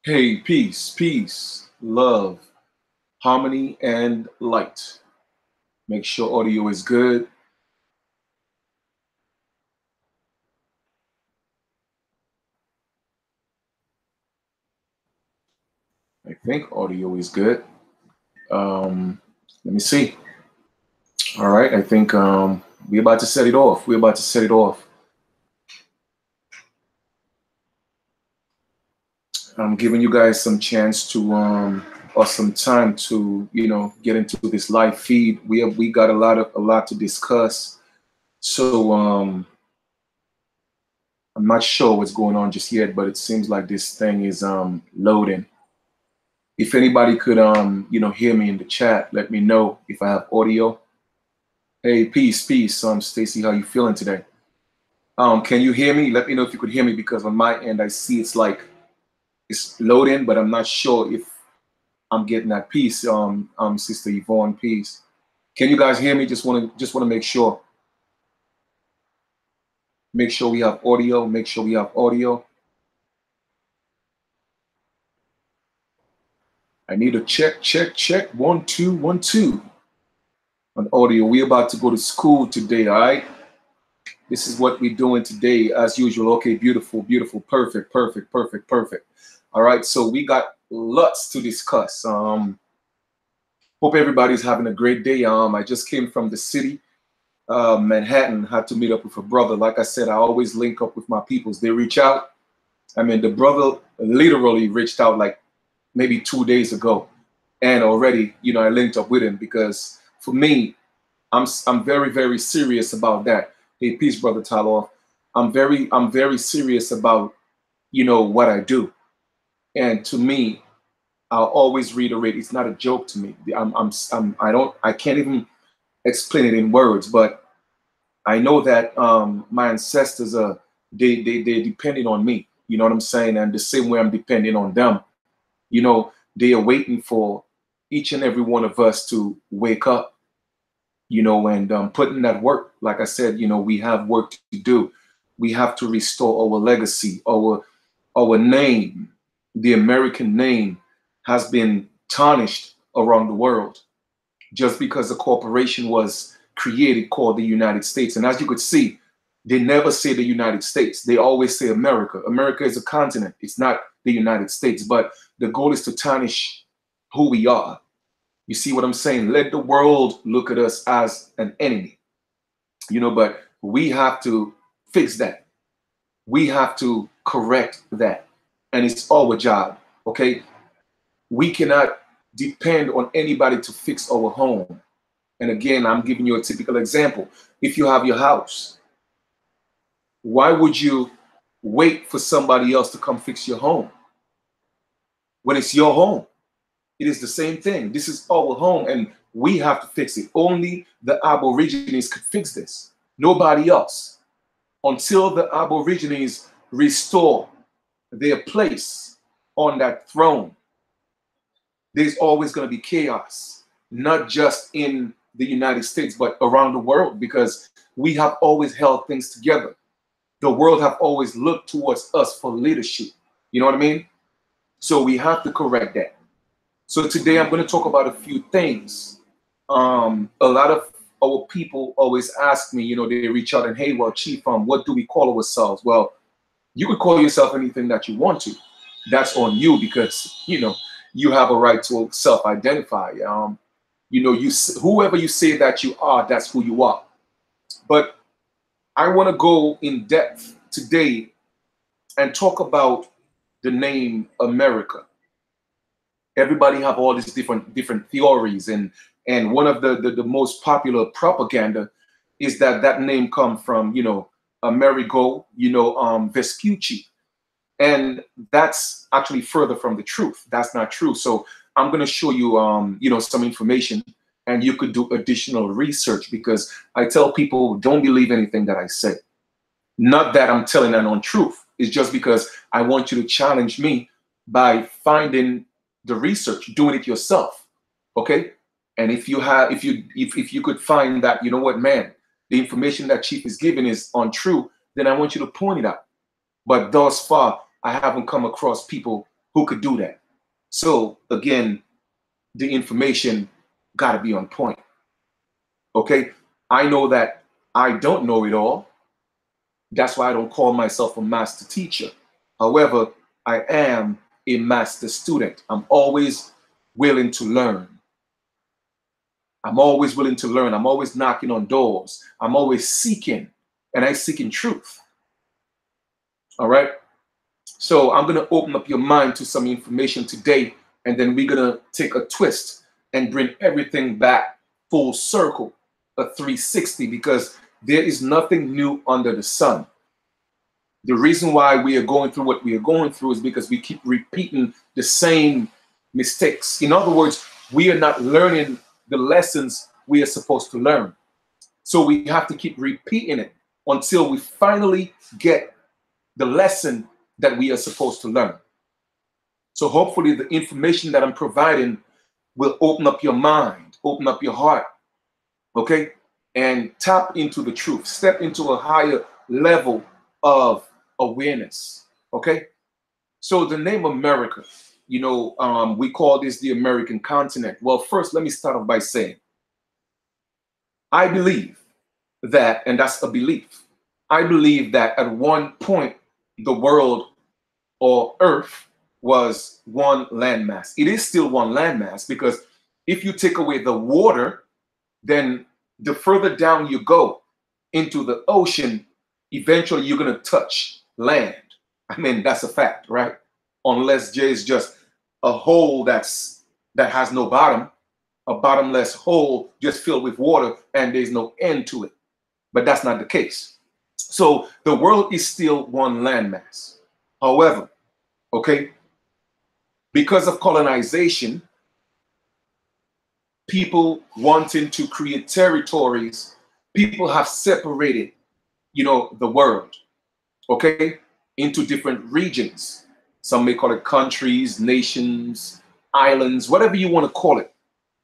Hey, peace, peace, love, harmony, and light. Make sure audio is good. I think audio is good. Let me see. All right, I think we're about to set it off. We're about to set it off. I'm giving you guys some chance to or some time to get into this live feed. We got a lot to discuss. So I'm not sure what's going on just yet, but it seems like this thing is loading. If anybody could hear me in the chat, let me know if I have audio. Hey, peace, peace. Stacy, how you feeling today? Can you hear me? Let me know if you could hear me, because on my end I see it's like it's loading, but I'm not sure if I'm getting that piece. Sister Yvonne, peace. Can you guys hear me? Just wanna make sure. Make sure we have audio. Make sure we have audio. I need a check. 1 2 1 2 on audio. We're about to go to school today, all right? This is what we're doing today, as usual. Okay, beautiful, beautiful, perfect. All right, so we got lots to discuss. Hope everybody's having a great day. I just came from the city, Manhattan. Had to meet up with a brother. Like I said, I always link up with my peoples. They reach out. I mean, the brother literally reached out like maybe 2 days ago, and already, I linked up with him, because for me, I'm very, very serious about that. Hey, peace, brother Taloff. I'm very serious about what I do, and to me, I'll always reiterate, it's not a joke to me. I can't even explain it in words, but I know that my ancestors are they're depending on me. You know what I'm saying? And the same way I'm depending on them. They are waiting for each and every one of us to wake up, and put in that work. Like I said, we have work to do. We have to restore our legacy, our name. The American name has been tarnished around the world just because a corporation was created called the United States. And as you could see, they never say the United States. They always say America. America is a continent. It's not the United States. But the goal is to tarnish who we are. You see what I'm saying? Let the world look at us as an enemy. But we have to fix that. We have to correct that. And it's our job, okay? We cannot depend on anybody to fix our home. And again, I'm giving you a typical example. If you have your house, why would you wait for somebody else to come fix your home when it's your home? It is the same thing. This is our home, and we have to fix it. Only the Aborigines could fix this. Nobody else. Until the Aborigines restore their place on that throne, there's always going to be chaos, not just in the United States, but around the world, because we have always held things together. The world have always looked towards us for leadership. You know what I mean? So we have to correct that. So today I'm going to talk about a few things. A lot of our people always ask me, they reach out and, hey, well, Chief, what do we call ourselves? Well, you could call yourself anything that you want to. That's on you, because, you have a right to self-identify. Whoever you say that you are, that's who you are. But I want to go in depth today and talk about the name America. Everybody have all these different theories, and one of the most popular propaganda is that name come from Amerigo, Vespucci, and that's actually further from the truth. That's not true. So I'm going to show you some information, and you could do additional research, because I tell people, don't believe anything that I say. Not that I'm telling an untruth. It's just because I want you to challenge me by finding the research, doing it yourself. Okay? And if you could find that, you know what, man, the information that Chief is giving is untrue, then I want you to point it out. But thus far, I haven't come across people who could do that. So again, the information got to be on point. Okay, I know that I don't know it all. That's why I don't call myself a master teacher. However, I am a master student. I'm always willing to learn. I'm always willing to learn. I'm always knocking on doors. I'm always seeking, and I seek in truth. All right. So I'm going to open up your mind to some information today, and then we're going to take a twist and bring everything back full circle, a 360, because there is nothing new under the sun. The reason why we are going through what we are going through is because we keep repeating the same mistakes. In other words, we are not learning the lessons we are supposed to learn. So we have to keep repeating it until we finally get the lesson that we are supposed to learn. So hopefully the information that I'm providing will open up your mind, open up your heart, okay? And tap into the truth, step into a higher level of awareness, okay? So the name America, you know, we call this the American continent. Well, first, let me start off by saying, I believe that, and that's a belief, I believe that at one point, the world or Earth was one landmass. It is still one landmass because if you take away the water, then the further down you go into the ocean, eventually you're going to touch land. I mean, that's a fact, right? Unless there's just a hole that has no bottom, a bottomless hole just filled with water, and there's no end to it. But that's not the case. So the world is still one landmass. However, okay, because of colonization, people wanting to create territories, people have separated, you know, the world, okay, into different regions. Some may call it countries, nations, islands, whatever you want to call it.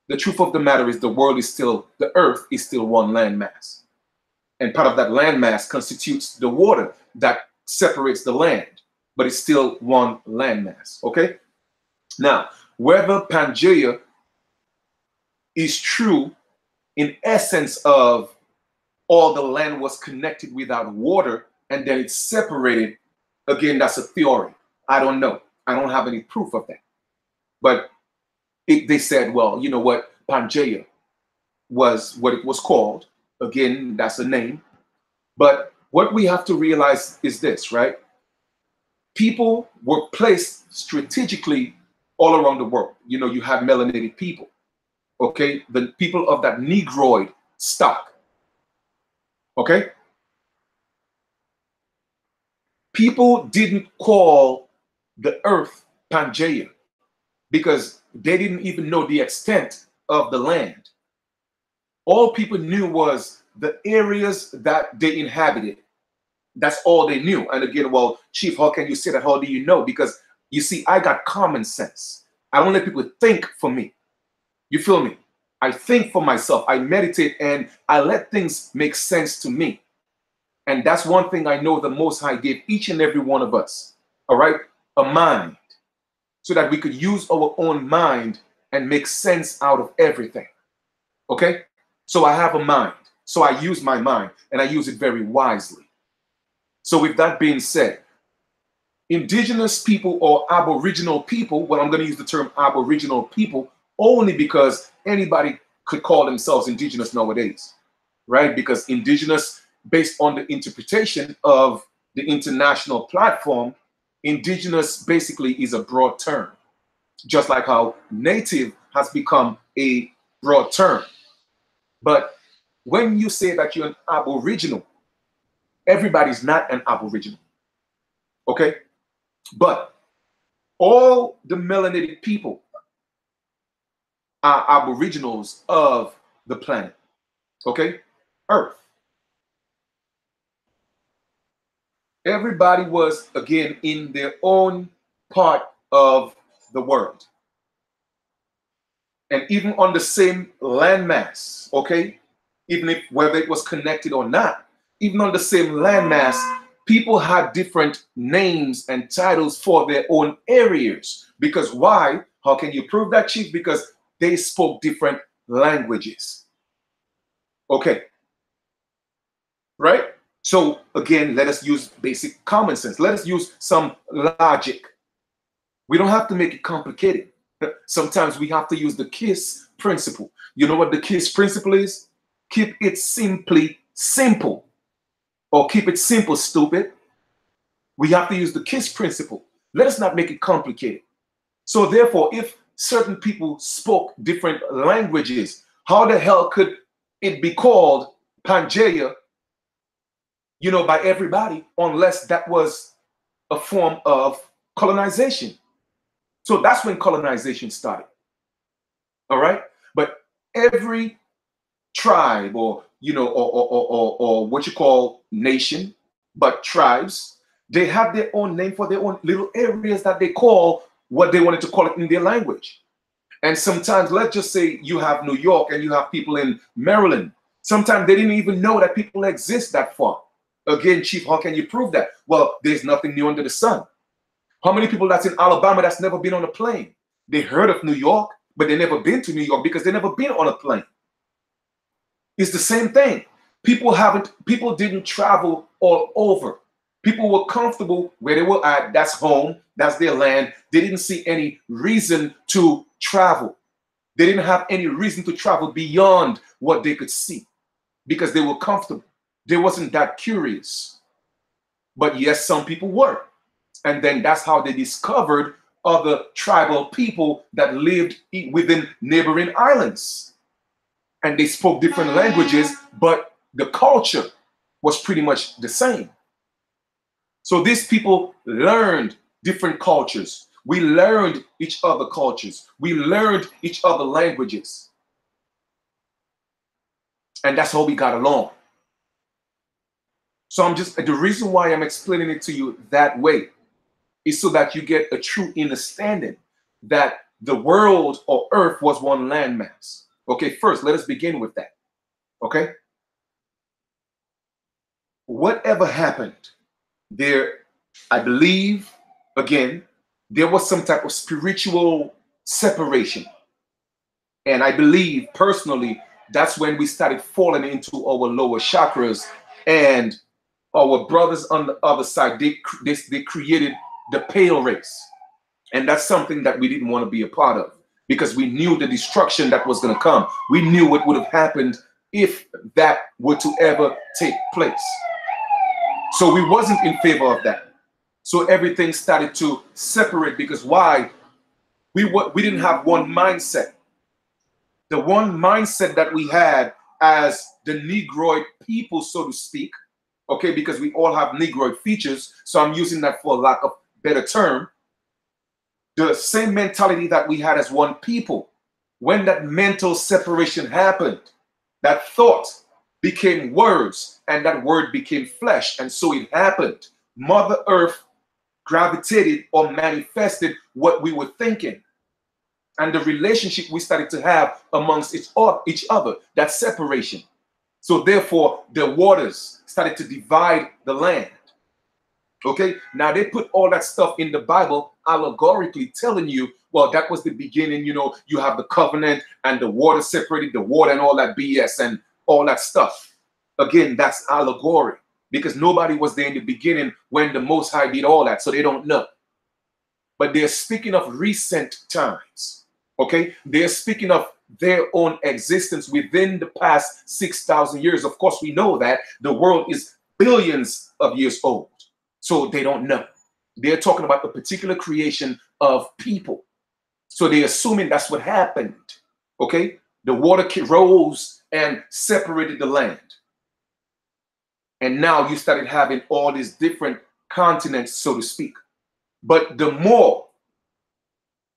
The truth of the matter is the earth is still one landmass. And part of that landmass constitutes the water that separates the land, but it's still one landmass, okay? Now, whether Pangea is true in essence of all the land was connected without water and then it's separated, again, that's a theory. I don't know. I don't have any proof of that. But they said, well, you know what? Pangea was what it was called. Again, that's a name. But what we have to realize is this, right? People were placed strategically all around the world. You know, you have melanated people, okay? The people of that Negroid stock, okay? People didn't call the earth Pangea because they didn't even know the extent of the land. All people knew was the areas that they inhabited. That's all they knew. And again, well, Chief, how can you say that? How do you know? Because you see, I got common sense. I don't let people think for me. You feel me? I think for myself. I meditate and I let things make sense to me. And that's one thing I know the Most High gave each and every one of us. All right? A mind. So that we could use our own mind and make sense out of everything. Okay? So I have a mind. So I use my mind and I use it very wisely. So with that being said, indigenous people or aboriginal people, well, I'm going to use the term aboriginal people only because anybody could call themselves indigenous nowadays, right? Because indigenous, based on the interpretation of the international platform, indigenous basically is a broad term, just like how native has become a broad term. But when you say that you're an aboriginal, everybody's not an aboriginal, okay? But all the melanated people are aboriginals of the planet, okay? Earth. Everybody was, again, in their own part of the world. And even on the same landmass, okay? Even if whether it was connected or not, even on the same landmass, people had different names and titles for their own areas. Because why? How can you prove that, Chief? Because they spoke different languages. Okay. Right? So again, let us use basic common sense. Let us use some logic. We don't have to make it complicated. Sometimes we have to use the KISS principle. You know what the KISS principle is? Keep it simply simple. Or keep it simple, stupid. We have to use the KISS principle. Let us not make it complicated. So therefore, if certain people spoke different languages, how the hell could it be called Pangea, you know, by everybody, unless that was a form of colonization? So that's when colonization started. All right. But every tribe, or you know, or what you call nation, but tribes, they have their own name for their own little areas that they call what they wanted to call it in their language. And sometimes, let's just say you have New York and you have people in Maryland. Sometimes they didn't even know that people exist that far. Again, Chief, how can you prove that? Well, there's nothing new under the sun. How many people that's in Alabama that's never been on a plane? They heard of New York, but they never been to New York because they never been on a plane. It's the same thing. People didn't travel all over. People were comfortable where they were at. That's home. That's their land. They didn't see any reason to travel. They didn't have any reason to travel beyond what they could see because they were comfortable. They wasn't that curious. But yes, some people were. And then that's how they discovered other tribal people that lived within neighboring islands. And they spoke different languages, but the culture was pretty much the same. So these people learned different cultures. We learned each other cultures. We learned each other languages. And that's how we got along. So the reason why I'm explaining it to you that way is so that you get a true understanding that the world or earth was one landmass. Okay, first, let us begin with that. Okay? Whatever happened there, I believe, again, there was some type of spiritual separation. And I believe, personally, that's when we started falling into our lower chakras, and our brothers on the other side, they created the pale race. And that's something that we didn't want to be a part of because we knew the destruction that was going to come. We knew what would have happened if that were to ever take place. So we wasn't in favor of that. So everything started to separate because why? We didn't have one mindset. The one mindset that we had as the Negroid people, so to speak, okay, because we all have Negroid features, so I'm using that for lack of better term. The same mentality that we had as one people, when that mental separation happened, that thought became words and that word became flesh. And so it happened. Mother Earth gravitated or manifested what we were thinking. And the relationship we started to have amongst each other, that separation. So therefore, the waters started to divide the land. Okay, now they put all that stuff in the Bible allegorically telling you, well, that was the beginning, you know, you have the covenant and the water separated the water and all that BS and all that stuff. Again, that's allegory because nobody was there in the beginning when the Most High did all that, so they don't know. But they're speaking of recent times, okay? They're speaking of their own existence within the past 6,000 years. Of course, we know that the world is billions of years old. So they don't know. They're talking about the particular creation of people. So they're assuming that's what happened. Okay? The water rose and separated the land. And now you started having all these different continents, so to speak. But the more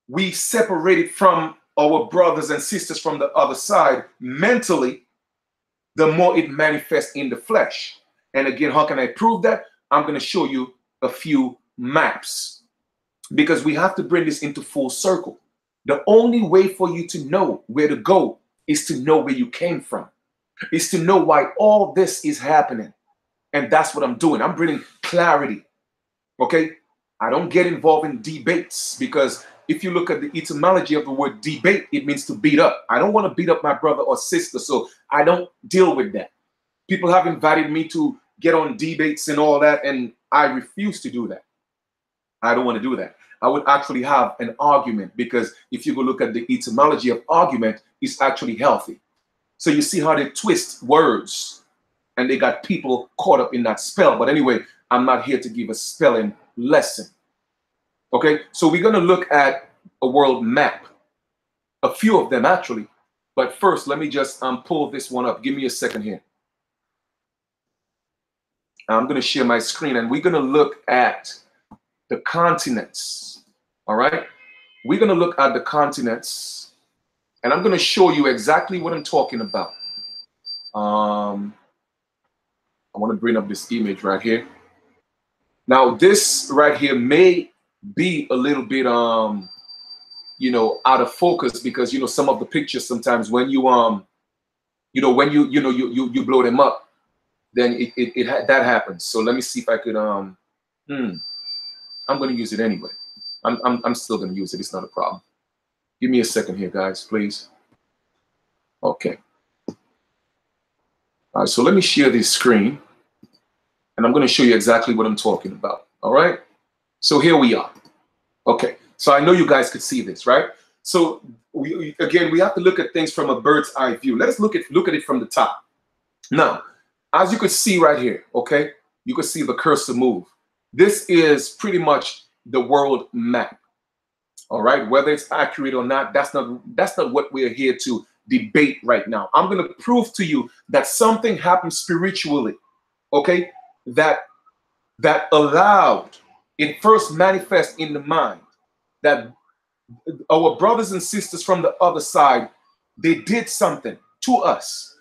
we separated from our brothers and sisters from the other side mentally, the more it manifests in the flesh. And again, how can I prove that? I'm going to show you a few maps because we have to bring this into full circle. The only way for you to know where to go is to know where you came from, is to know why all this is happening. And that's what I'm doing. I'm bringing clarity. Okay? I don't get involved in debates because if you look at the etymology of the word debate, it means to beat up. I don't want to beat up my brother or sister, so I don't deal with that. People have invited me to get on debates and all that, and I refuse to do that. I don't want to do that. I would actually have an argument because if you go look at the etymology of argument, it's actually healthy. So you see how they twist words and they got people caught up in that spell. But anyway, I'm not here to give a spelling lesson. Okay, so we're going to look at a world map, a few of them actually. But first, let me just pull this one up. Give me a second here. I'm going to share my screen and we're going to look at the continents. All right, we're going to look at the continents and I'm going to show you exactly what I'm talking about. I want to bring up this image right here. Now, this right here may be a little bit, you know, out of focus because, you know, some of the pictures sometimes when you, you know, when you blow them up, then that happens. So let me see if I could, I'm going to use it anyway. I'm still going to use it. It's not a problem. Give me a second here, guys, please. Okay. All right, so let me share this screen and I'm going to show you exactly what I'm talking about. All right. So here we are. Okay. So I know you guys could see this, right? So we have to look at things from a bird's eye view. Let us look at it from the top. Now, as you could see right here, okay, you can see the cursor move. This is pretty much the world map. All right, whether it's accurate or not, that's not what we're here to debate right now. I'm going to prove to you that something happened spiritually, okay, that allowed it first manifest in the mind, that our brothers and sisters from the other side, they did something to us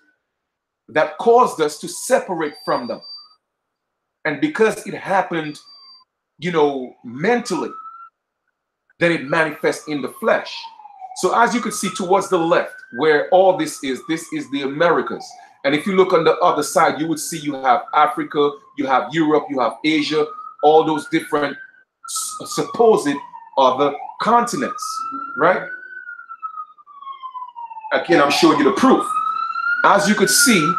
that caused us to separate from them. And because it happened, you know, mentally, then it manifests in the flesh. So as you can see towards the left, where all this is the Americas. And if you look on the other side, you would see you have Africa, you have Europe, you have Asia, all those different supposed other continents, right? Again, I'm showing you the proof. As you could see,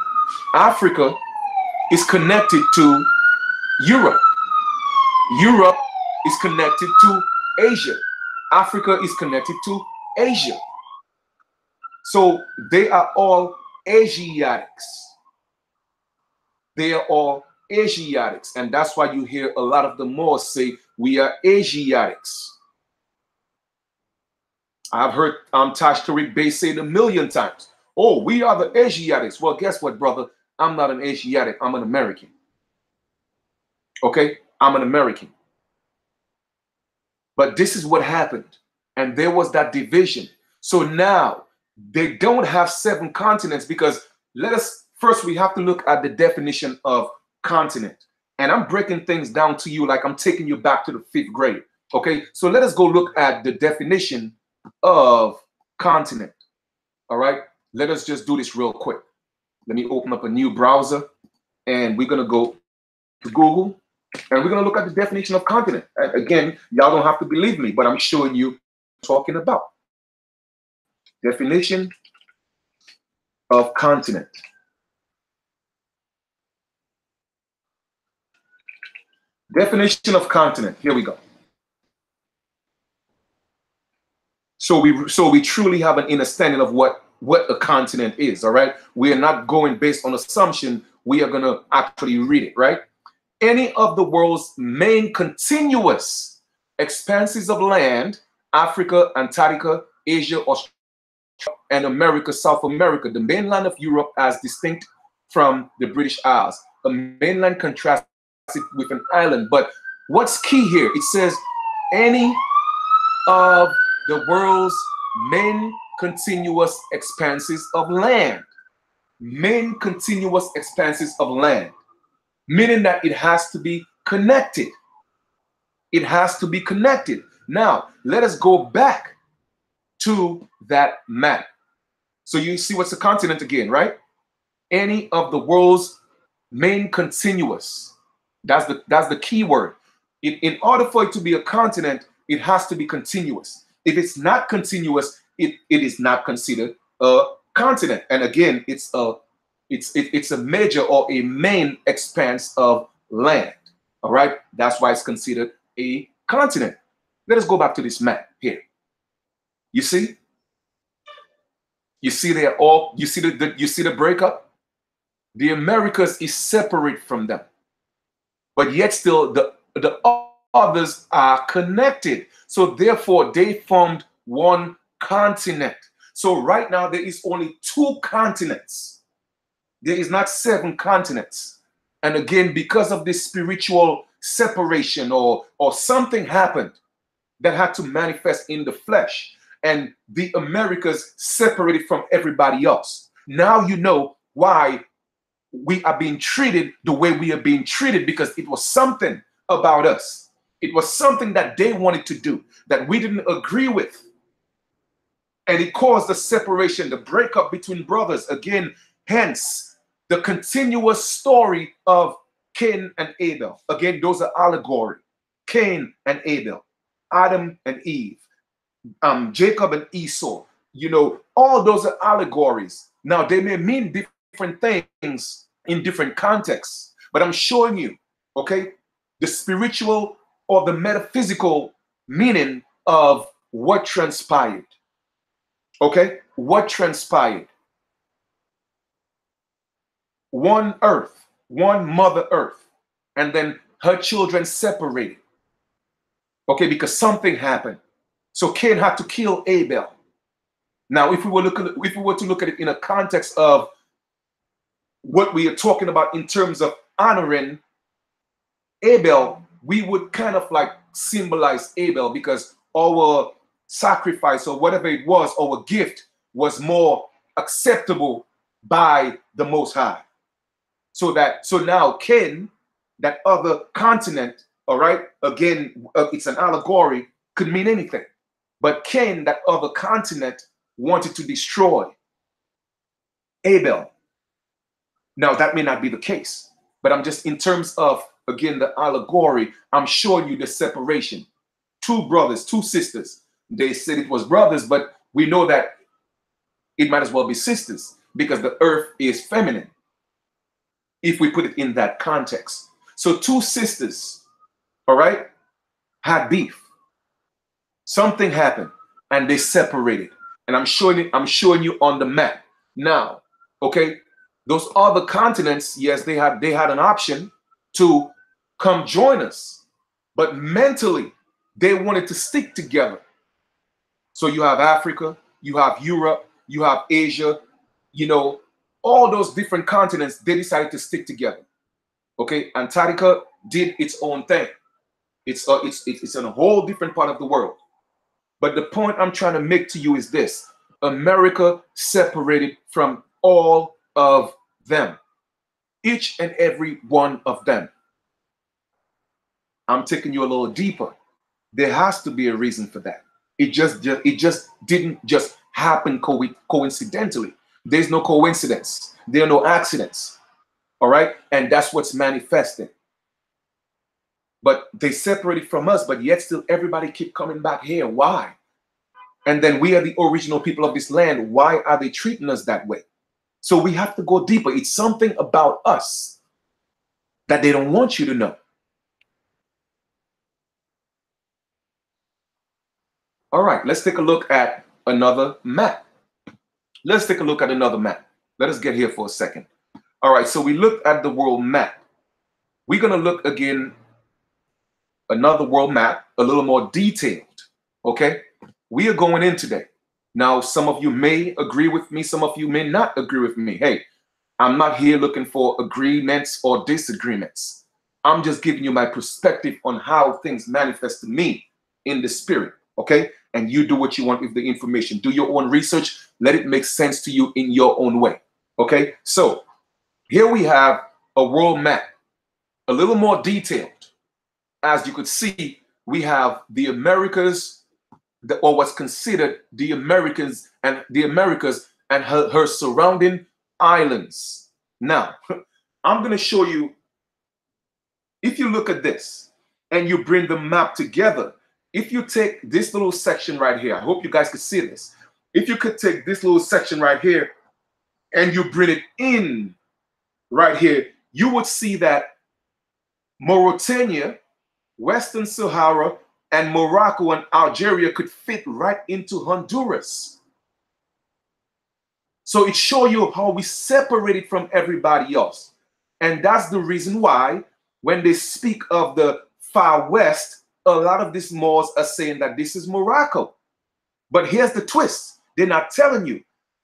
Africa is connected to Europe. Europe is connected to Asia. Africa is connected to Asia. So they are all Asiatics. They are all Asiatics. And that's why you hear a lot of the Moors say, we are Asiatics. I've heard Taj Tariq Bey say it a million times. Oh, we are the Asiatics. Well, guess what, brother? I'm not an Asiatic. I'm an American. Okay? I'm an American. But this is what happened. And there was that division. So now they don't have 7 continents because we have to look at the definition of continent. And I'm breaking things down to you like I'm taking you back to the 5th grade. Okay? So let us go look at the definition of continent. All right? Let us just do this real quick. Let me open up a new browser and we're going to go to Google. And we're going to look at the definition of continent. Again, y'all don't have to believe me, but I'm showing you what I'm talking about. Definition of continent. Definition of continent. Here we go. So we truly have an understanding of what a continent is, all right? We are not going based on assumption. We are going to actually read it, right? Any of the world's main continuous expanses of land, Africa, Antarctica, Asia, Australia, and America, South America, the mainland of Europe as distinct from the British Isles. A mainland contrasts it with an island. But what's key here? It says any of the world's main continuous expanses of land. Main continuous expanses of land. Meaning that it has to be connected. It has to be connected. Now, let us go back to that map. So you see what's a continent again, right? Any of the world's main continuous. That's the key word. In order for it to be a continent, it has to be continuous. If it's not continuous, it is not considered a continent. And again, it's a major or a main expanse of land. All right, that's why it's considered a continent. Let us go back to this map here. You see, they're all. You see the breakup. The Americas is separate from them, but yet still the others are connected. So therefore, they formed one continent. So right now there is only 2 continents. There is not 7 continents. And again, because of this spiritual separation or something happened that had to manifest in the flesh, and the Americas separated from everybody else. Now you know why we are being treated the way we are being treated, because it was something about us. It was something that they wanted to do that we didn't agree with. And it caused the separation, the breakup between brothers. Again, hence the continuous story of Cain and Abel. Again, those are allegory. Cain and Abel, Adam and Eve, Jacob and Esau. You know, all those are allegories. Now, they may mean different things in different contexts, but I'm showing you, okay, the spiritual or the metaphysical meaning of what transpired. Okay, what transpired? One earth, one mother earth, and then her children separated. Okay, because something happened. So Cain had to kill Abel. Now, if we were to look at it in a context of what we are talking about in terms of honoring Abel, we would kind of like symbolize Abel, because our sacrifice or whatever it was, our gift was more acceptable by the Most High. So now Cain, that other continent, all right, again, it's an allegory, could mean anything. But Cain, that other continent, wanted to destroy Abel. Now, that may not be the case, but I'm just, in terms of, again, the allegory, I'm showing you the separation. 2 brothers, 2 sisters. They said it was brothers, but we know that it might as well be sisters, because the earth is feminine, if we put it in that context. So 2 sisters, all right, had beef. Something happened and they separated. And I'm showing you on the map. Now, okay, those other continents, yes, they had an option to come join us, but mentally they wanted to stick together. So you have Africa, you have Europe, you have Asia, you know, all those different continents, they decided to stick together. Okay, Antarctica did its own thing. It's in a whole different part of the world. But the point I'm trying to make to you is this: America separated from all of them, each and every one of them. I'm taking you a little deeper. There has to be a reason for that. It just didn't just happen coincidentally. There's no coincidence. There are no accidents. All right, and that's what's manifesting. But they separated from us, but yet still everybody keep coming back here. Why? And then we are the original people of this land. Why are they treating us that way? So we have to go deeper. It's something about us that they don't want you to know. All right, let's take a look at another map. Let's take a look at another map. Let us get here for a second. All right, so we looked at the world map. We're going to look again, another world map, a little more detailed. Okay, we are going in today. Now, some of you may agree with me, some of you may not agree with me. Hey, I'm not here looking for agreements or disagreements. I'm just giving you my perspective on how things manifest to me in the spirit. Okay, and you do what you want with the information. Do your own research. Let it make sense to you in your own way. Okay, so here we have a world map, a little more detailed. As you could see, we have the Americas, or what's considered the Americas and her surrounding islands. Now, I'm going to show you If you look at this and you bring the map together, if you take this little section right here, I hope you guys could see this. If you could take this little section right here and you bring it in right here, you would see that Mauritania, Western Sahara, and Morocco and Algeria could fit right into Honduras. So it shows you how we separated from everybody else. And that's the reason why when they speak of the far west, a lot of these Moors are saying that this is Morocco. But here's the twist. They're not telling you.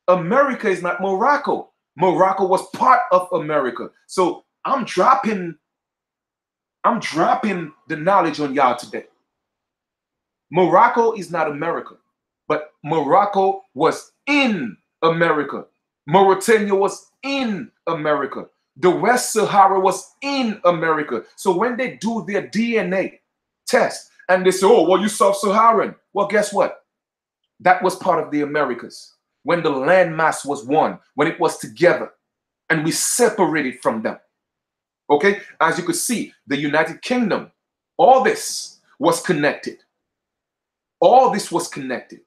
America is not Morocco. Morocco was part of America. So I'm dropping the knowledge on y'all today. Morocco is not America, but Morocco was in America. Mauritania was in America. The West Sahara was in America. So when they do their DNA test and they say, oh, well, you Sub-Saharan. Well, guess what? That was part of the Americas. When the landmass was one, when it was together, and we separated from them. Okay? As you could see, the United Kingdom, all this was connected. All this was connected.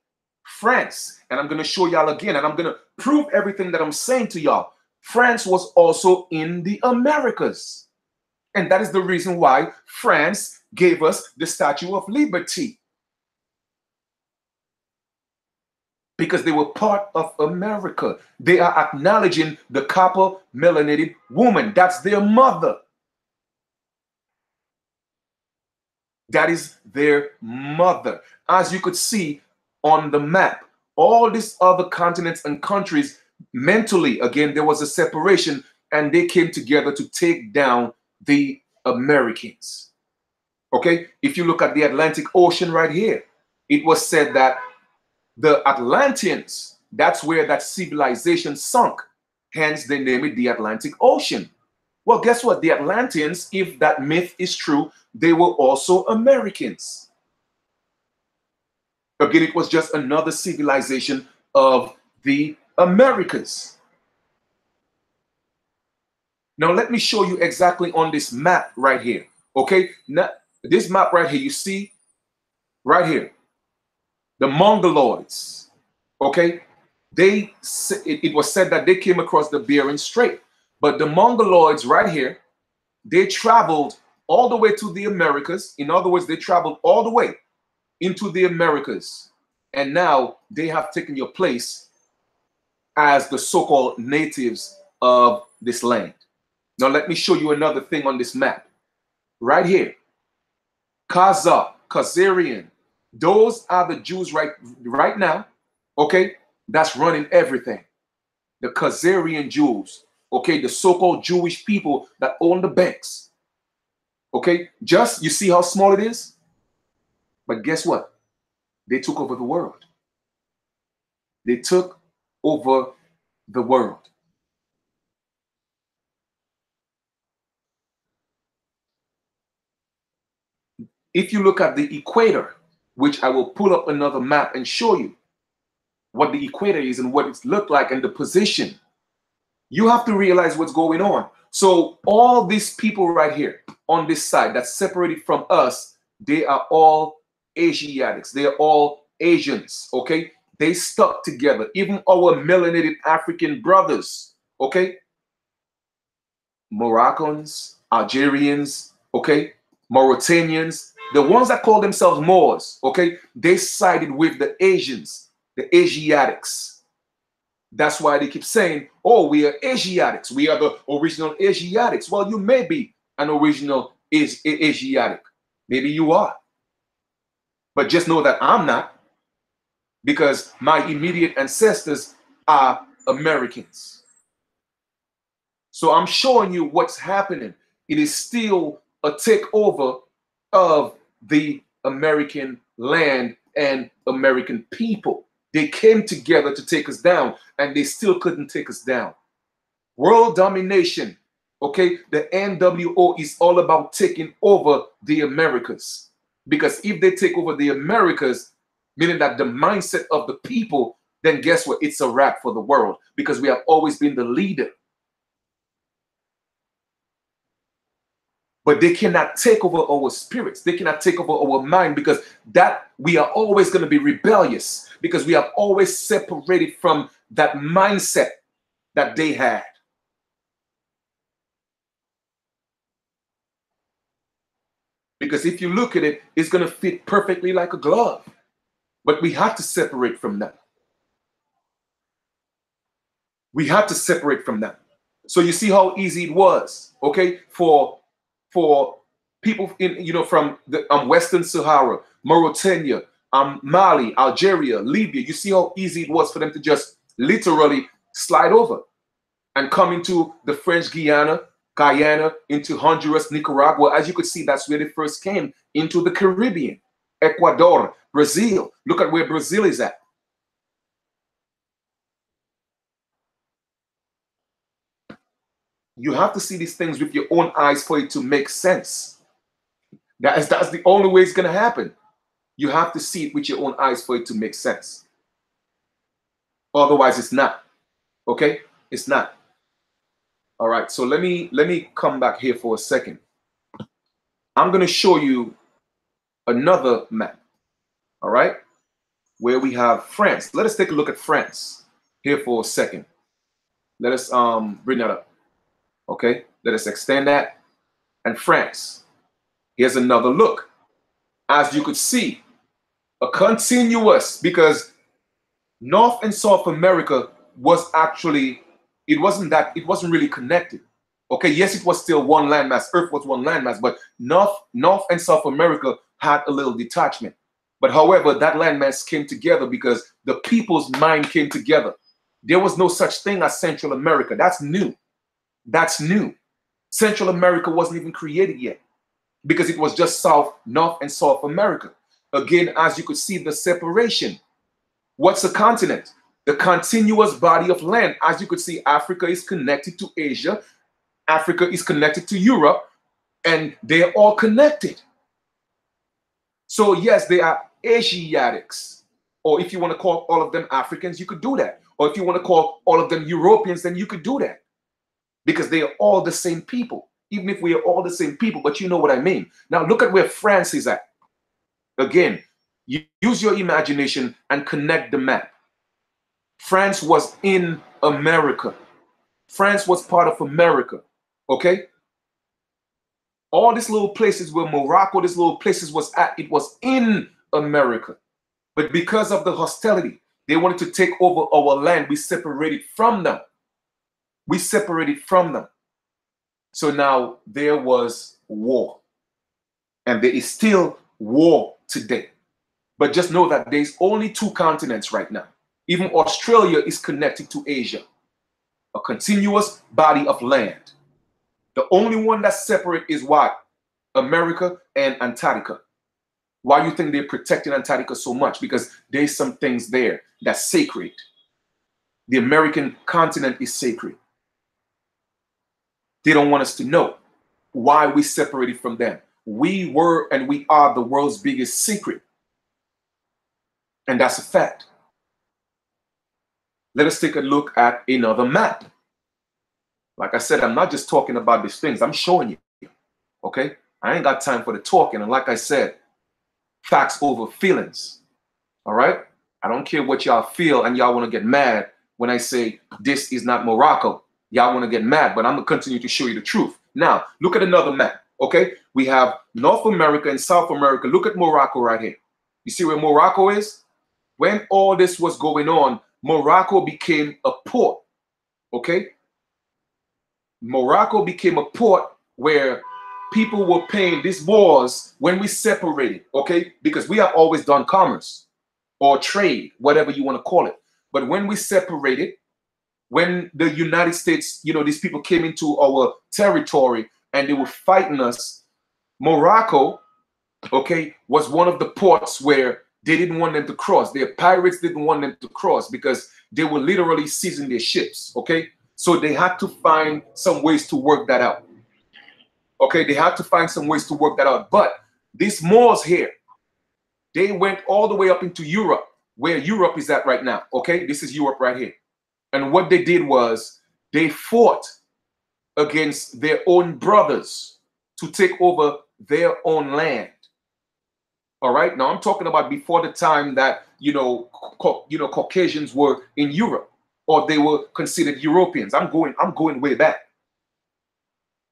France, and I'm going to show y'all again, and I'm going to prove everything that I'm saying to y'all. France was also in the Americas. And that is the reason why France gave us the Statue of Liberty. Because they were part of America. They are acknowledging the copper melanated woman. That's their mother. That is their mother. As you could see on the map, all these other continents and countries, mentally, again, there was a separation, and they came together to take down the Americans. Okay? If you look at the Atlantic Ocean right here, it was said that the Atlanteans, that's where that civilization sunk. Hence, they named it the Atlantic Ocean. Well, guess what? The Atlanteans, if that myth is true, they were also Americans. Again, it was just another civilization of the Americas. Now, let me show you exactly on this map right here. Okay? Now, this map right here, you see right here, the Mongoloids. Okay? It was said that they came across the Bering Strait. But the Mongoloids right here, they traveled all the way to the Americas. In other words, they traveled all the way into the Americas. And now they have taken your place as the so-called natives of this land. Now, let me show you another thing on this map. Right here. Khazar, Khazarian. Those are the Jews right now, okay, that's running everything. The Khazarian Jews, okay, the so-called Jewish people that own the banks. Okay, just, you see how small it is? But guess what? They took over the world. They took over the world. If you look at the equator, which I will pull up another map and show you what the equator is and what it looked like and the position, you have to realize what's going on. So all these people right here on this side that's separated from us, they are all Asiatics. They are all Asians, okay? They stuck together. Even our melanated African brothers, okay? Moroccans, Algerians, okay? Mauritanians, the ones that call themselves Moors, okay? They sided with the Asians, the Asiatics. That's why they keep saying, oh, we are Asiatics. We are the original Asiatics. Well, you may be an original Asiatic. Maybe you are. But just know that I'm not, because my immediate ancestors are Americans. So I'm showing you what's happening. It is still a takeover of the American land and American people. They came together to take us down, and they still couldn't take us down. World domination, okay? The NWO is all about taking over the Americas. Because if they take over the Americas, meaning that the mindset of the people, then guess what? It's a wrap for the world, because we have always been the leader. but they cannot take over our spirits. They cannot take over our mind, because that we are always going to be rebellious, because we have always separated from that mindset that they had. Because if you look at it, it's going to fit perfectly like a glove. But we have to separate from that. We have to separate from that. So you see how easy it was, okay, for people in, you know, from the Western Sahara, Mauritania, Mali, Algeria, Libya. You see how easy it was for them to just literally slide over and come into the French Guyana, into Honduras, Nicaragua. As you could see, that's where they first came into the Caribbean. Ecuador, Brazil. Look at where Brazil is at. You have to see these things with your own eyes for it to make sense. That's the only way it's going to happen. You have to see it with your own eyes for it to make sense. Otherwise, it's not. Okay? It's not. All right. So let me come back here for a second. I'm going to show you another map. All right? Where we have France. Let us take a look at France here for a second. Let us bring that up. Okay? Let us extend that. And France. Here's another look. As you could see, a continuous, because North and South America was actually, it wasn't really connected. Okay, yes, it was still one landmass. Earth was one landmass, but North and South America had a little detachment. But however, that landmass came together because the people's mind came together. There was no such thing as Central America. That's new. That's new. Central America wasn't even created yet, because it was just North and South America. Again, as you could see, the separation. What's a continent? The continuous body of land. As you could see, Africa is connected to Asia. Africa is connected to Europe, and they're all connected. So yes, they are Asiatics, or if you want to call all of them Africans, you could do that. Or if you want to call all of them Europeans, then you could do that, because they are all the same people. Even if we are all the same people, but you know what I mean. Now look at where France is at. Again, you use your imagination and connect the map. France was in America. France was part of America, okay? All these little places where Morocco, these little places was at, it was in America. But because of the hostility, they wanted to take over our land. We separated from them. We separated from them. So now there was war. And there is still war today. But just know that there's only two continents right now. Even Australia is connected to Asia. A continuous body of land. The only one that's separate is what? America and Antarctica. Why do you think they're protecting Antarctica so much? Because there's some things there that's sacred. The American continent is sacred. They don't want us to know why we separated from them. We were and we are the world's biggest secret. And that's a fact. Let us take a look at another map. Like I said, I'm not just talking about these things. I'm showing you. Okay? I ain't got time for the talking. And like I said, facts over feelings. All right? I don't care what y'all feel and y'all want to get mad when I say this is not Morocco. Y'all want to get mad, but I'm going to continue to show you the truth. Now, look at another map. Okay? We have North America and South America. Look at Morocco right here. You see where Morocco is? When all this was going on, Morocco became a port. Okay? Morocco became a port where people were paying these wars when we separated, okay? Because we have always done commerce or trade, whatever you want to call it. But when we separated, when the United States, you know, these people came into our territory and they were fighting us, Morocco, okay, was one of the ports where they didn't want them to cross. Their pirates didn't want them to cross because they were literally seizing their ships, okay? So they had to find some ways to work that out. Okay, they had to find some ways to work that out. But these Moors here, they went all the way up into Europe, where Europe is at right now. Okay, this is Europe right here. And what they did was they fought against their own brothers. to take over their own land. All right. Now I'm talking about before the time that Caucasians were in Europe, or they were considered Europeans. I'm going way back,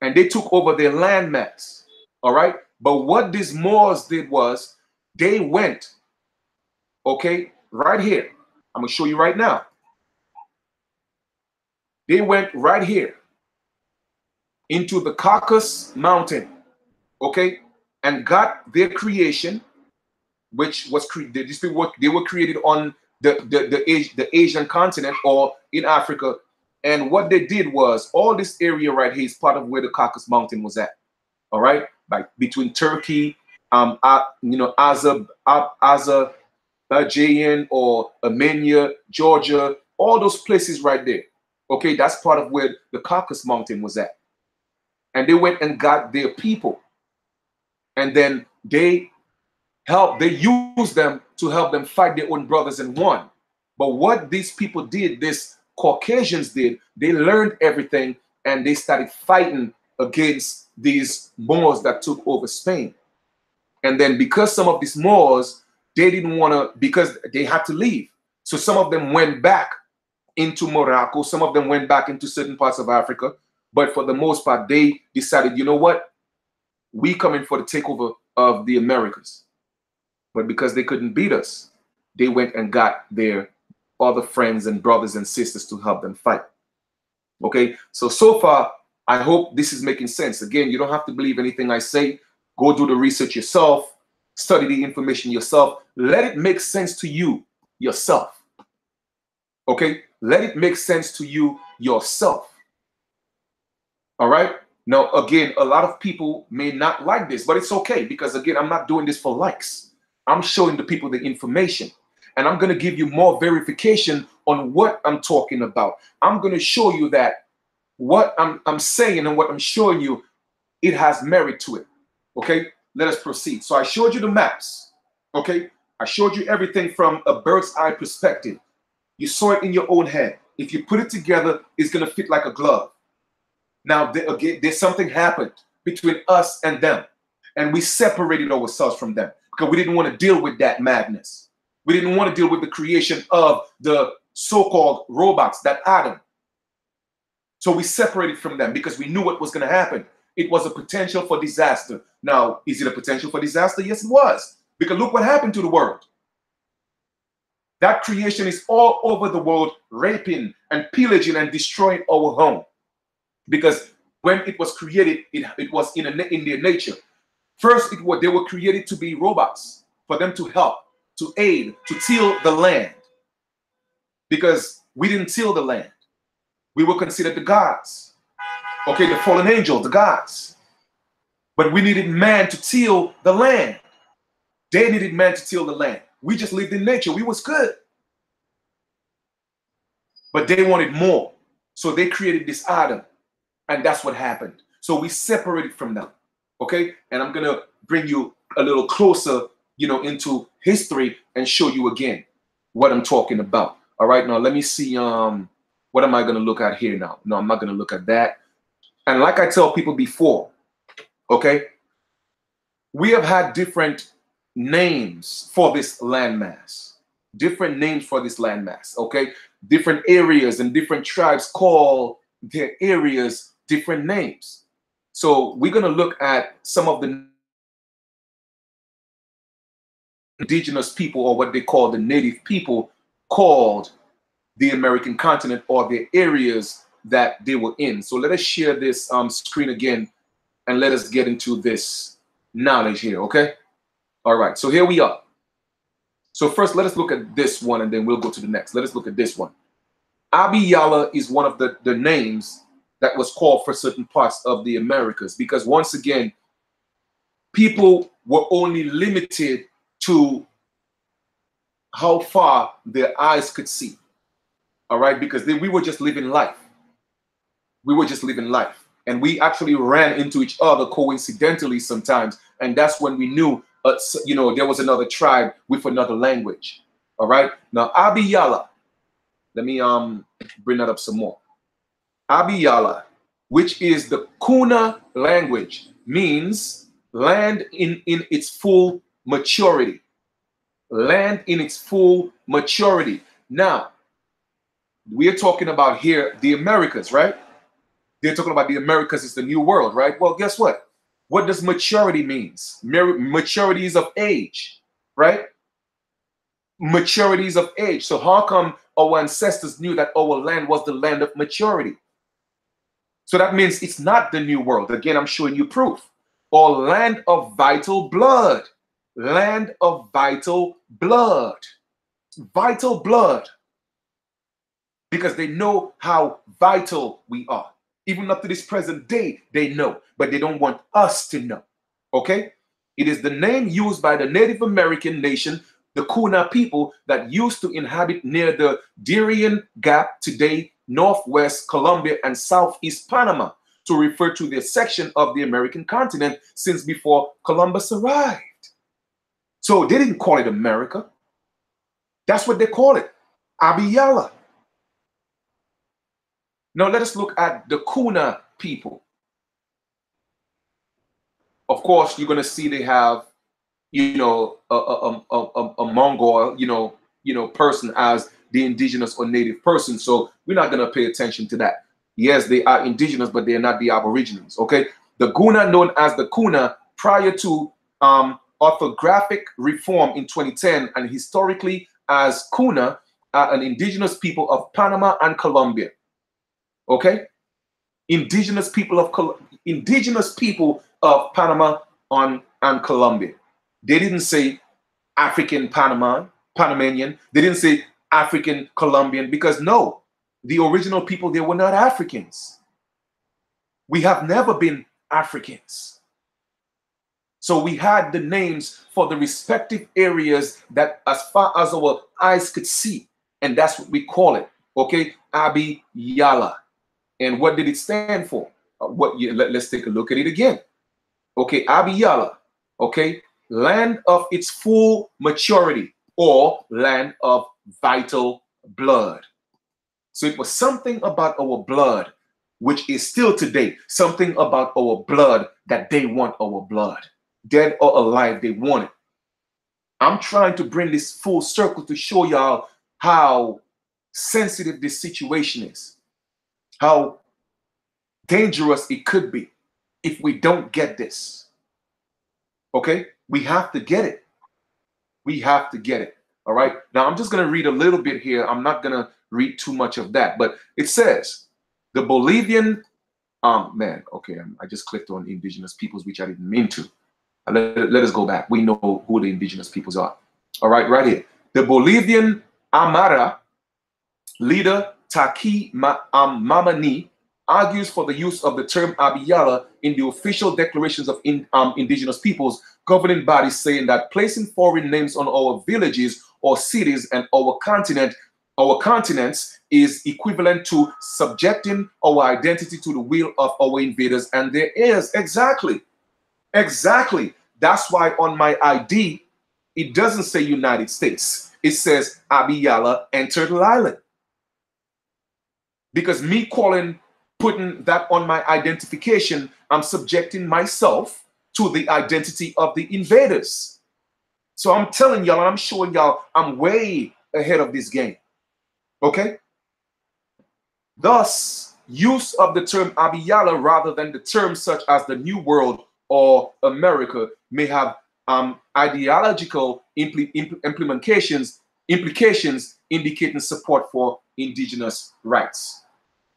and they took over their landmass. All right. But what these Moors did was they went, okay, right here. I'm gonna show you right now. They went right here into the Caucasus Mountain, okay, and got their creation, which was these people they were created on the Asian continent or in Africa. And what they did was all this area right here is part of where the Caucasus Mountain was at. All right, like between Turkey, Azerbaijan or Armenia, Georgia, all those places right there. Okay, that's part of where the Caucasus Mountain was at. And they went and got their people, and then they used them to help them fight their own brothers and won. But what these people did, these Caucasians did, they learned everything and they started fighting against these Moors that took over Spain. And then because some of these Moors, they didn't want to, because they had to leave. So some of them went back into Morocco. Some of them went back into certain parts of Africa. But for the most part, they decided, you know what? We come in for the takeover of the Americas. But because they couldn't beat us, they went and got their other friends and brothers and sisters to help them fight. Okay, so far, I hope this is making sense. Again, you don't have to believe anything I say. Go do the research yourself, study the information yourself. Let it make sense to you yourself. Okay, let it make sense to you yourself. All right. Now, again, a lot of people may not like this, but it's okay because, again, I'm not doing this for likes. I'm showing the people the information, and I'm going to give you more verification on what I'm talking about. I'm going to show you that what I'm saying and what I'm showing you, it has merit to it. Okay, let us proceed. So I showed you the maps. Okay, I showed you everything from a bird's eye perspective. You saw it in your own head. If you put it together, it's going to fit like a glove. Now, again, there's something happened between us and them, and we separated ourselves from them because we didn't want to deal with that madness. We didn't want to deal with the creation of the so-called robots, that Adam. So we separated from them because we knew what was going to happen. It was a potential for disaster. Now, is it a potential for disaster? Yes, it was. Because look what happened to the world. That creation is all over the world, raping and pillaging and destroying our home. Because when it was created, it was in their nature. First, they were created to be robots, for them to help, to aid, to till the land. Because we didn't till the land. We were considered the gods. Okay, the fallen angels, the gods. But we needed man to till the land. They needed man to till the land. We just lived in nature. We was good. But they wanted more. So they created this Adam. And that's what happened. So we separated from them. Okay? And I'm going to bring you a little closer, into history and show you again what I'm talking about. All right? Now, let me see. What am I going to look at here now? No, I'm not going to look at that. And like I tell people before, okay, we have had different names for this landmass. Different names for this landmass, okay? Different areas and different tribes call their areas different names. So we're going to look at some of the indigenous people, or what they call the native people, called the American continent, or the areas that they were in. So let us share this screen again and let us get into this knowledge here, okay? All right, so here we are. So first, let us look at this one, and then we'll go to the next. Let us look at this one. Abiyala is one of the names that was called for certain parts of the Americas, because once again, people were only limited to how far their eyes could see. All right, because we were just living life. We were just living life. And we actually ran into each other coincidentally sometimes. And that's when we knew, there was another tribe with another language. All right. Now, Abiyala, let me bring that up some more. Abiyala, which is the Kuna language. means land in its full maturity. Land in its full maturity. Now, we are talking about here the Americas, right? They're talking about the Americas is the new world, right? Well, guess what? What does maturity means? Maturity is of age, right? Maturities of age. So how come our ancestors knew that our land was the land of maturity? So that means it's not the new world. Again, I'm showing you proof. Or land of vital blood. Land of vital blood. Vital blood. Because they know how vital we are. Even up to this present day, they know. But they don't want us to know. Okay? It is the name used by the Native American nation, the Kuna people, that used to inhabit near the Darien Gap, today northwest Colombia and southeast Panama, to refer to the section of the American continent since before Columbus arrived. So they didn't call it America. That's what they call it, Abiyala. Now let us look at the Kuna people. Of course, you're going to see they have, you know, a Mongol, person as the indigenous or native person. So we're not going to pay attention to that. Yes, they are indigenous, but they are not the Aborigines. Okay, the Guna, known as the Kuna, prior to orthographic reform in 2010, and historically as Kuna, are an indigenous people of Panama and Colombia. Okay, indigenous people of Panama and Colombia. They didn't say African Panamanian. They didn't say African Colombian, because no, the original people, they were not Africans. We have never been Africans. So we had the names for the respective areas that as far as our eyes could see. And that's what we call it. Okay, Abiyala. And what did it stand for? Let's take a look at it again. Okay, Abiyala. Okay, land of its full maturity, or land of vital blood. So it was something about our blood, which is still today, something about our blood that they want our blood. Dead or alive, they want it. I'm trying to bring this full circle to show y'all how sensitive this situation is, how dangerous it could be if we don't get this. Okay, we have to get it. We have to get it. All right. Now I'm just going to read a little bit here. I'm not going to read too much of that, but it says the Bolivian, okay, I just clicked on indigenous peoples, which I didn't mean to. Let us go back. We know who the indigenous peoples are. All right, right here. The Bolivian Amara leader Taki Mamani argues for the use of the term Abiyala in the official declarations of indigenous peoples governing bodies, saying that placing foreign names on our villages or cities and our continents is equivalent to subjecting our identity to the will of our invaders and their heirs. Exactly. That's why on my ID, it doesn't say United States. It says Abiyala and Turtle Island. Because me putting that on my identification, I'm subjecting myself to the identity of the invaders. So I'm telling y'all, and I'm showing y'all, I'm way ahead of this game. Okay? Thus, use of the term Abiyala rather than the term such as the New World or America may have ideological implications indicating support for indigenous rights.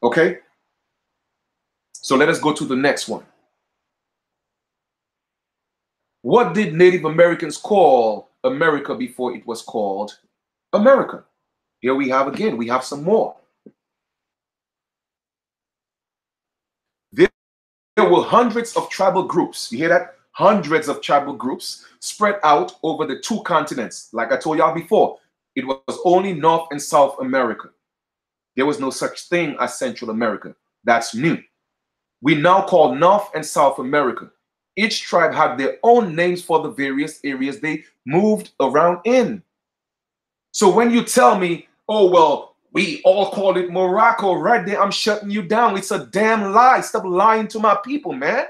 Okay? So let us go to the next one. What did Native Americans call America before it was called America? Here we have again, we have some more. There were hundreds of tribal groups. You hear that? Hundreds of tribal groups spread out over the two continents. Like I told y'all before, it was only North and South America. There was no such thing as Central America. That's new. We now call North and South America. Each tribe had their own names for the various areas they moved around in. So when you tell me, oh, well, we all call it Morocco, right there, I'm shutting you down. It's a damn lie. Stop lying to my people, man.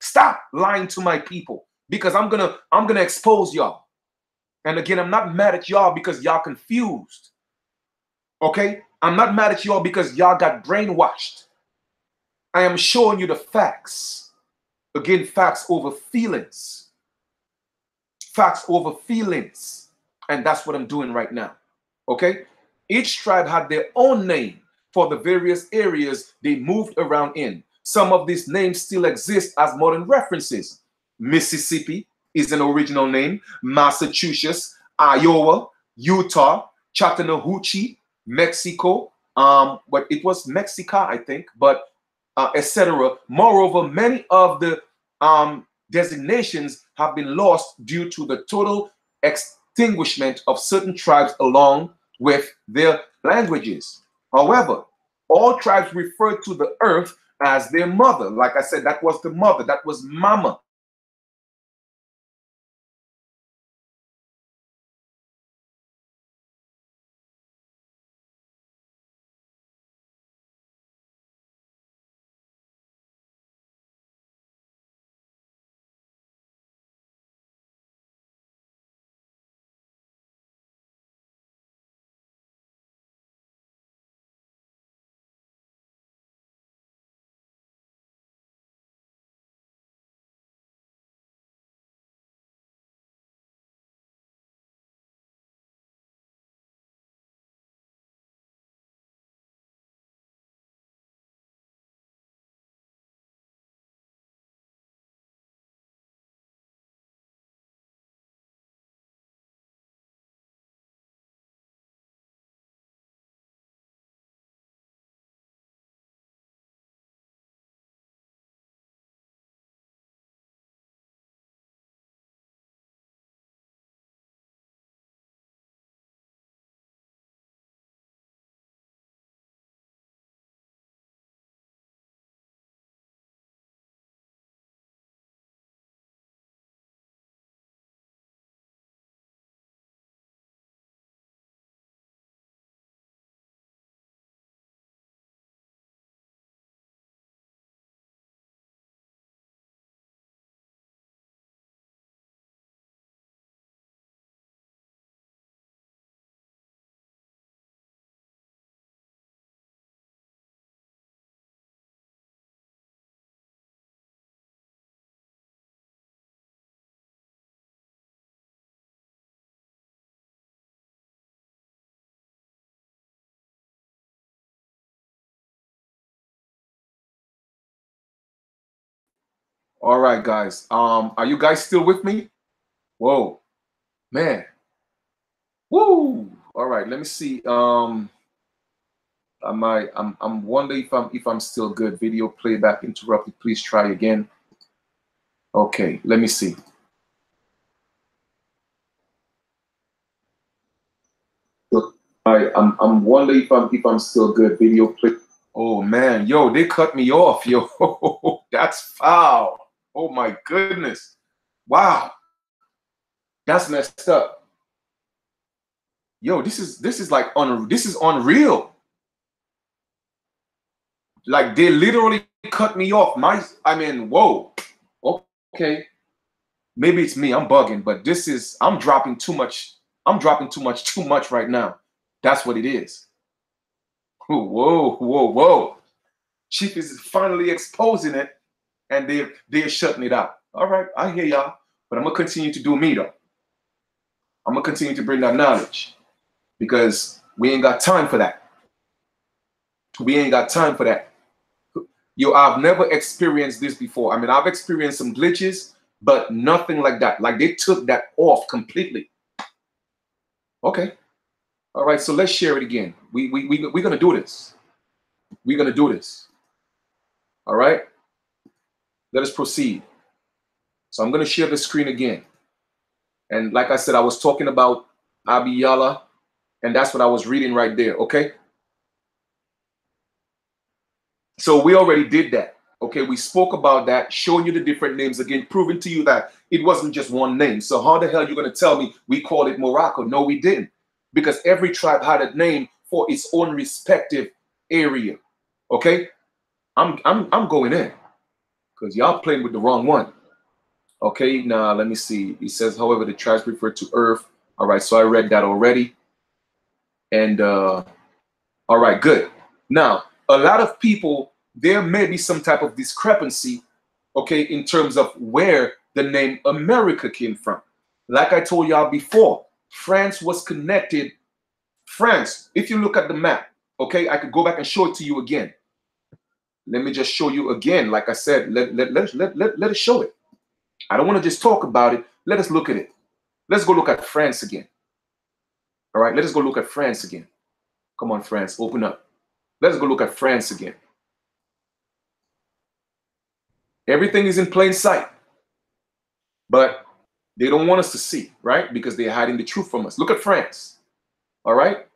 Stop lying to my people, because I'm gonna expose y'all. And again, I'm not mad at y'all because y'all confused. Okay? I'm not mad at y'all because y'all got brainwashed. I am showing you the facts. Again, facts over feelings. Facts over feelings. And that's what I'm doing right now. Okay? Each tribe had their own name for the various areas they moved around in. Some of these names still exist as modern references. Mississippi is an original name. Massachusetts, Iowa, Utah, Chattahoochee, Mexico, but it was Mexica, I think, but etc. Moreover, many of the designations have been lost due to the total extinguishment of certain tribes along with their languages. However, all tribes refer to the earth as their mother. Like I said, that was the mother, that was mama. All right, guys. Are you guys still with me? Whoa, man. Woo. All right, let me see. I'm wondering if I'm still good. Video playback interrupted. Please try again. Okay, let me see. I'm wondering if I'm still good. Video play. Oh man, yo, they cut me off, yo. That's foul. Oh my goodness. Wow. That's messed up. Yo, this is like this is unreal. Like they literally cut me off. I mean, whoa. Okay. Maybe it's me. I'm bugging, but I'm dropping too much. I'm dropping too much right now. That's what it is. Whoa, whoa, whoa. Chief is finally exposing it, and they're shutting it out. All right, I hear y'all, but I'm gonna continue to do me though. I'm gonna continue to bring that knowledge because we ain't got time for that. We ain't got time for that. Yo, I've never experienced this before. I mean, I've experienced some glitches, but nothing like that. Like they took that off completely. Okay. All right, so let's share it again. We're gonna do this. We're gonna do this. All right. Let us proceed. So I'm gonna share the screen again. And like I said, I was talking about Abiyala, and that's what I was reading right there. Okay. So we already did that. Okay, we spoke about that, showing you the different names again, proving to you that it wasn't just one name. So how the hell are you going to tell me we called it Morocco? No, we didn't, because every tribe had a name for its own respective area. Okay, I'm going in because y'all playing with the wrong one. Okay, now let me see. He says, however, the tribes refer to earth. All right, so I read that already. And all right, good. Now, a lot of people, there may be some type of discrepancy, okay, in terms of where the name America came from. Like I told y'all before, France was connected. France, if you look at the map, okay, I could go back and show it to you again. Let me just show you again. Like I said, let us show it. I don't want to just talk about it. Let us look at it. Let's go look at France again. All right, let us go look at France again. Come on, France, open up. Let's go look at France again. Everything is in plain sight, but they don't want us to see, right? Because they're hiding the truth from us. Look at France. All right,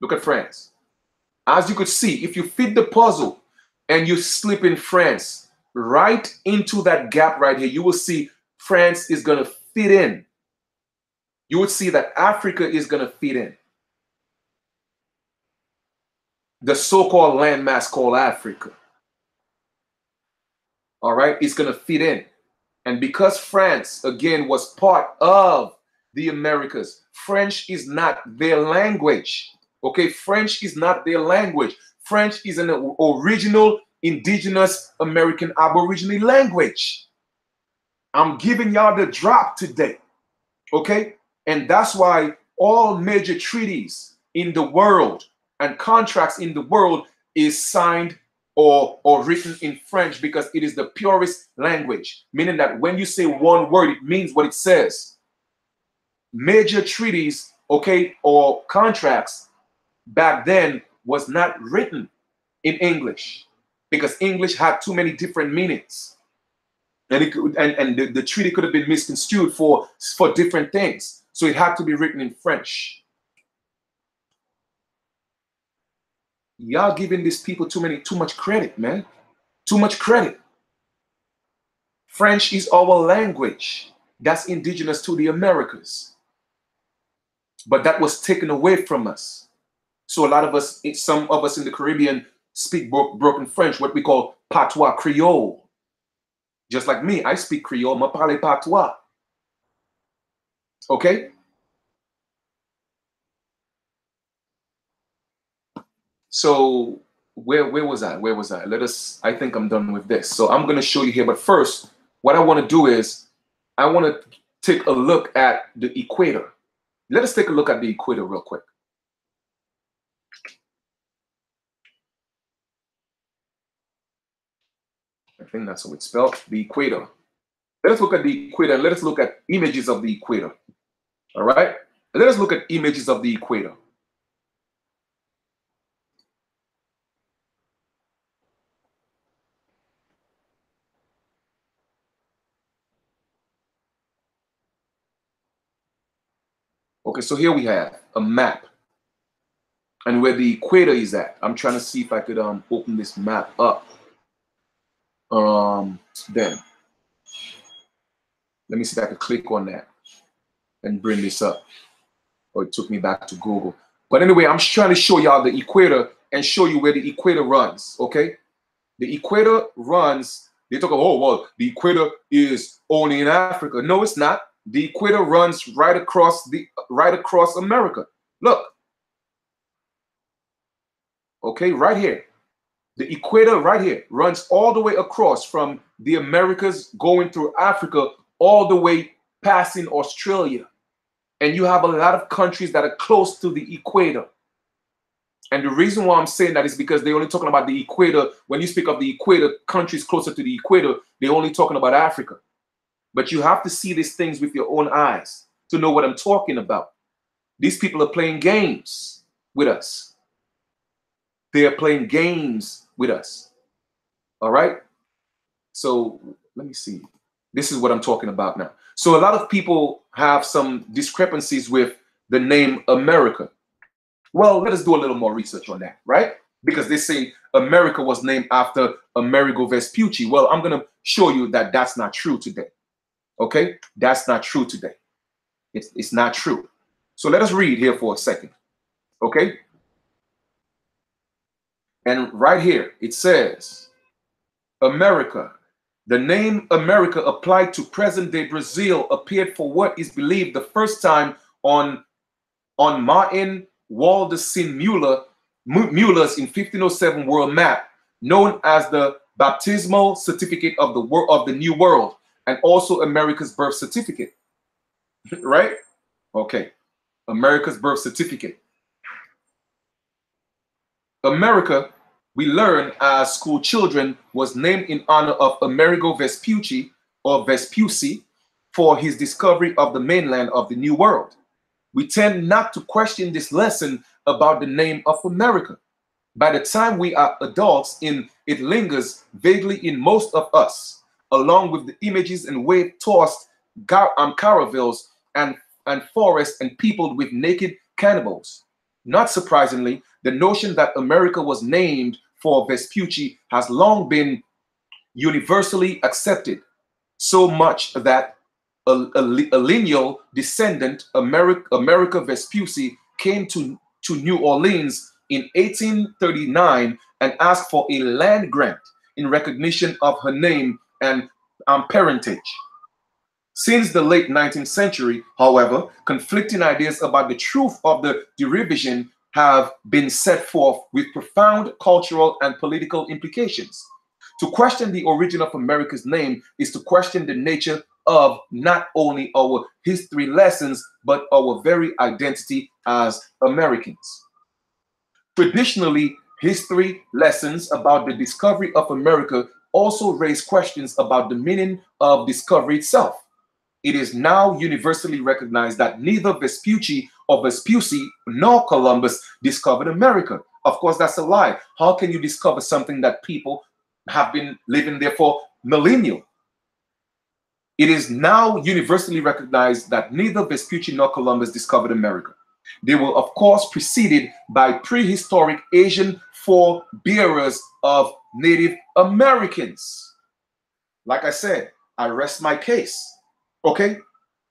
look at France. As you could see, if you fit the puzzle and you slip in France right into that gap right here, you will see France is going to fit in. You would see that Africa is going to fit in. The so-called landmass called Africa. All right, it's going to fit in. And because France, again, was part of the Americas, French is not their language. Okay, French is not their language. French is an original indigenous American Aborigine language. I'm giving y'all the drop today. Okay, and that's why all major treaties in the world and contracts in the world is signed or written in French, because it is the purest language, meaning that when you say one word, it means what it says. Major treaties, okay, or contracts back then was not written in English, because English had too many different meanings, and it could, and the treaty could have been misconstrued for different things. So it had to be written in French. Y'all giving these people too much credit, man. Too much credit. French is our language that's indigenous to the Americas, but that was taken away from us. So a lot of us, some of us in the Caribbean, speak broken French, what we call patois Creole. Just like me, I speak Creole, me parle patois. Okay? So where was I? Where was I? I think I'm done with this. So I'm going to show you here. But first, what I want to do is I want to take a look at the equator. Let us take a look at the equator real quick. I think that's how it's spelled, the equator. Let us look at the equator, and let us look at images of the equator. All right? Let us look at images of the equator. Okay, so here we have a map and where the equator is at. I'm trying to see if I could open this map up. Then let me see if I could click on that and bring this up. Or it took me back to Google. But anyway, I'm just trying to show y'all the equator and show you where the equator runs. Okay, the equator runs. They talk about, oh well, the equator is only in Africa. No, it's not. The equator runs right across America. Look. Okay, right here. The equator right here runs all the way across from the Americas, going through Africa, all the way passing Australia. And you have a lot of countries that are close to the equator. And the reason why I'm saying that is because they're only talking about the equator. When you speak of the equator, countries closer to the equator, they're only talking about Africa. But you have to see these things with your own eyes to know what I'm talking about. These people are playing games with us. They are playing games with us. All right? So let me see. This is what I'm talking about now. So a lot of people have some discrepancies with the name America. Well, let us do a little more research on that, right? Because they say America was named after Amerigo Vespucci. Well, I'm going to show you that that's not true today. Okay? That's not true today. It's not true. So let us read here for a second. Okay? And right here, it says, America, The name America applied to present-day Brazil appeared for what is believed the first time on Martin Waldessin Muller's in 1507 world map, known as the baptismal certificate of the New World, and also America's birth certificate. Right? Okay. America's birth certificate. America, we learn as school children, was named in honor of Amerigo Vespucci or Vespucci for his discovery of the mainland of the New World. We tend not to question this lesson about the name of America. By the time we are adults, it lingers vaguely in most of us, along with the images and wave-tossed caravels and forests and peopled with naked cannibals. Not surprisingly, the notion that America was named for Vespucci has long been universally accepted, so much that a lineal descendant, America Vespucci, came to New Orleans in 1839 and asked for a land grant in recognition of her name and parentage. Since the late 19th century, however, conflicting ideas about the truth of the derivation have been set forth with profound cultural and political implications. To question the origin of America's name is to question the nature of not only our history lessons, but our very identity as Americans. Traditionally, history lessons about the discovery of America also raise questions about the meaning of discovery itself. It is now universally recognized that neither Vespucci or Vespucci nor Columbus discovered America. Of course, that's a lie. How can you discover something that people have been living there for millennia? It is now universally recognized that neither Vespucci nor Columbus discovered America. They were, of course, preceded by prehistoric Asian forebearers of Native Americans. Like I said, I rest my case. Okay?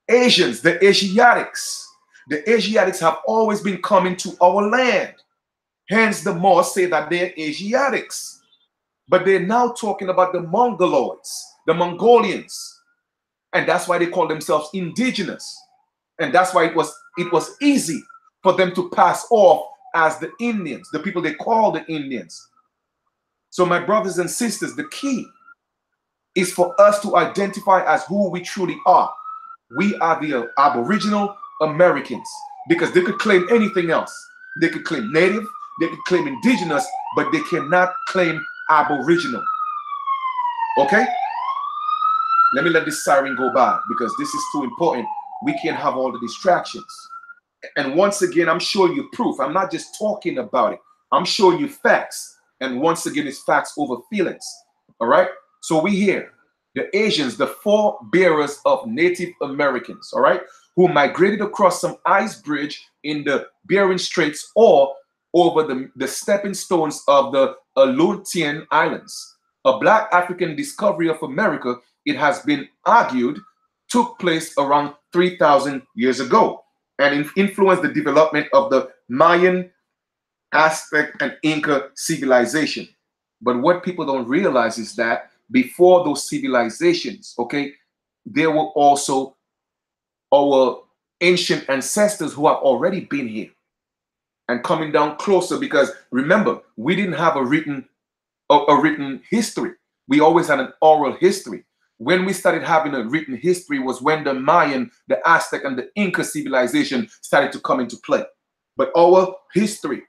Asians, the Asiatics. The Asiatics have always been coming to our land. Hence, the Moors say that they're Asiatics. But they're now talking about the Mongoloids, the Mongolians. And that's why they call themselves indigenous. And that's why it was easy for them to pass off as the Indians, the people they call the Indians. So my brothers and sisters, the key is for us to identify as who we truly are. We are the Aboriginal Americans, because they could claim anything else. They could claim native, they could claim indigenous, but they cannot claim Aboriginal. Okay? Let me let this siren go by, because this is too important. We can't have all the distractions. And once again, I'm showing you proof. I'm not just talking about it. I'm showing you facts. And once again, it's facts over feelings. All right? So we hear the Asians, the forebearers of Native Americans, all right, who migrated across some ice bridge in the Bering Straits or over the stepping stones of the Aleutian Islands. A Black African discovery of America, it has been argued, took place around 3,000 years ago and influenced the development of the Mayan, Aztec, and Inca civilization. But what people don't realize is that before those civilizations, okay, there were also our ancient ancestors who have already been here and coming down closer, because remember, we didn't have a written history. We always had an oral history. When we started having a written history was when the Mayan, the Aztec, and the Inca civilization started to come into play. But our history,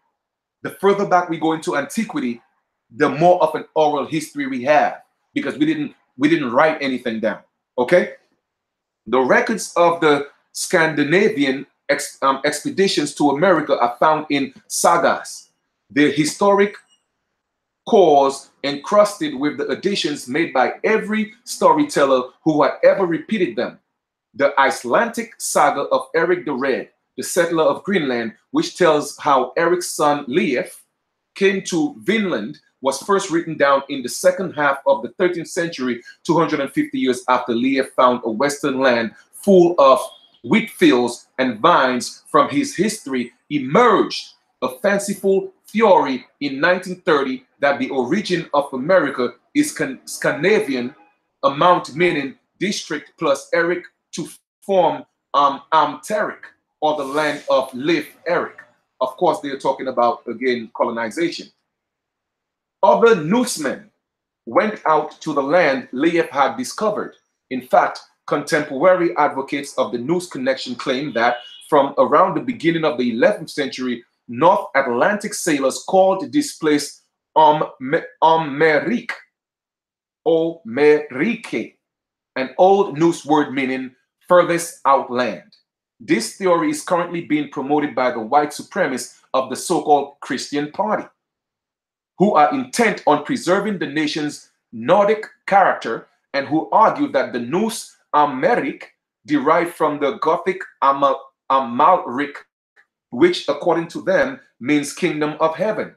the further back we go into antiquity, the more of an oral history we have, because we didn't write anything down. Okay? The records of the Scandinavian expeditions to America are found in sagas. The historic cores encrusted with the additions made by every storyteller who had ever repeated them. The Icelandic saga of Eric the Red, the settler of Greenland, which tells how Eric's son Leif came to Vinland, was first written down in the second half of the 13th century, 250 years after Leif found a western land full of wheat fields and vines. From his history emerged a fanciful theory in 1930 that the origin of America is Scandinavian, amount meaning district plus Eric to form Amteric, or the land of Lith Eric. Of course, they're talking about, again, colonization. Other Noosemen went out to the land Leif had discovered. In fact, contemporary advocates of the Noose connection claim that from around the beginning of the 11th century, North Atlantic sailors called this place Omeric, Omerike, an old Noose word meaning furthest outland. This theory is currently being promoted by the white supremacists of the so-called Christian Party, who are intent on preserving the nation's Nordic character and who argue that the Noose Americ derived from the Gothic Amalric, which according to them means kingdom of heaven.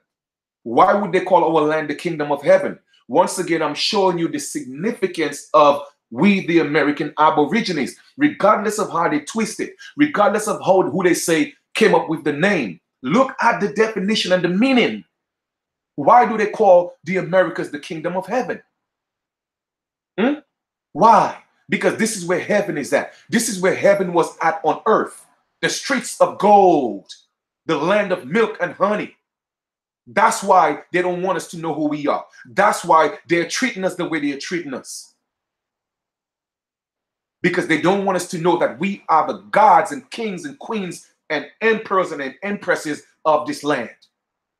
Why would they call our land the kingdom of heaven? Once again, I'm showing you the significance of we, the American Aborigines, regardless of how they twist it, regardless of who they say came up with the name. Look at the definition and the meaning. Why do they call the Americas the kingdom of heaven? Why? Because this is where heaven is at. This is where heaven was at on earth. The streets of gold, the land of milk and honey. That's why they don't want us to know who we are. That's why they're treating us the way they're treating us. Because they don't want us to know that we are the gods and kings and queens and emperors and empresses of this land.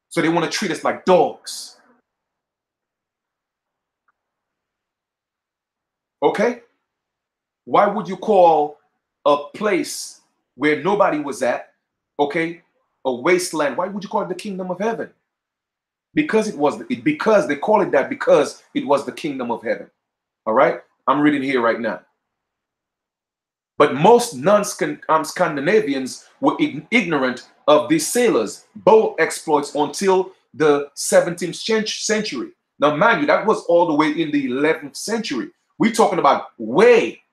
So they want to treat us like dogs. Okay? Why would you call a place where nobody was at, okay, a wasteland? Why would you call it the kingdom of heaven? Because it was, because they call it that because it was the kingdom of heaven. All right? I'm reading here right now. But most non-Scandinavians were ignorant of these sailors' bold exploits until the 17th century. Now, mind you, that was all the way in the 11th century. We're talking about way,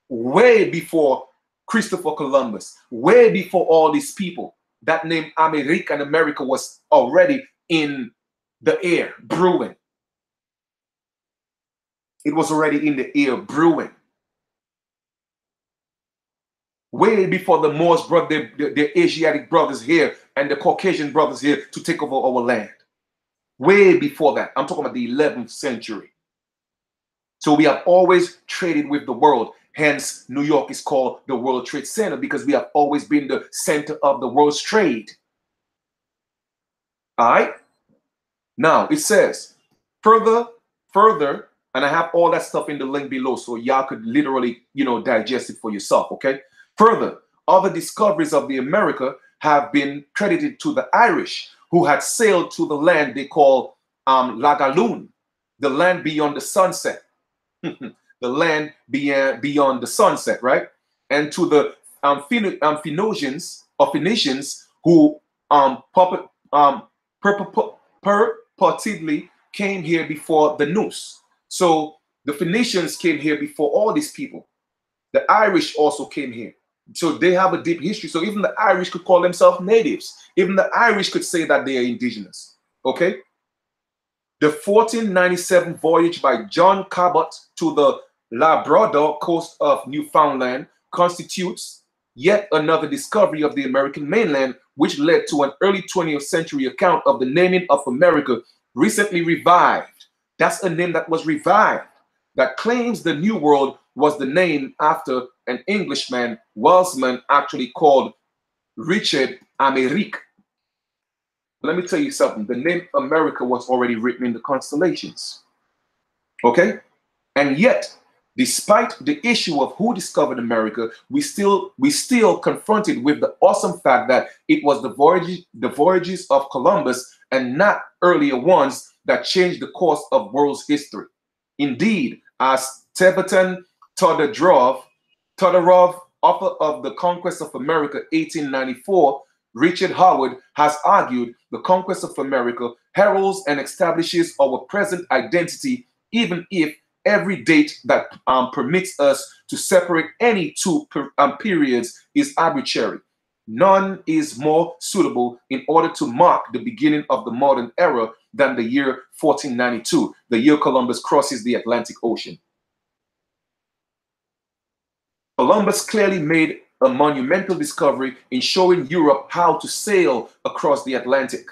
way before Christopher Columbus, way before all these people. That name America and America was already in the air, brewing. It was already in the air, brewing. Way before the Moors brought their Asiatic brothers here and the Caucasian brothers here to take over our land. Way before that. I'm talking about the 11th century. So we have always traded with the world. Hence, New York is called the World Trade Center because we have always been the center of the world's trade. All right? Now, it says, further, and I have all that stuff in the link below so y'all could literally, digest it for yourself, okay? Further, other discoveries of the America have been credited to the Irish, who had sailed to the land they call Lagaloon, the land beyond the sunset. The land beyond the sunset, right? And to the Phoenicians who purportedly came here before the Noose. So the Phoenicians came here before all these people. The Irish also came here. So they have a deep history. So even the Irish could call themselves natives. Even the Irish could say that they are indigenous. Okay? The 1497 voyage by John Cabot to the Labrador coast of Newfoundland constitutes yet another discovery of the American mainland, which led to an early 20th century account of the naming of America, recently revived. That's a name that was revived, that claims the New World was the name after an Englishman, Welshman, actually called Richard Amerique. Let me tell you something. The name America was already written in the constellations. Okay? And yet, despite the issue of who discovered America, we still confronted with the awesome fact that it was the voyages of Columbus and not earlier ones that changed the course of world's history. Indeed, as Teverton Todorov, author of The Conquest of America, 1894, Richard Howard has argued the conquest of America heralds and establishes our present identity, even if every date that permits us to separate any two periods is arbitrary. None is more suitable in order to mark the beginning of the modern era than the year 1492, the year Columbus crosses the Atlantic Ocean. Columbus clearly made a monumental discovery in showing Europe how to sail across the Atlantic.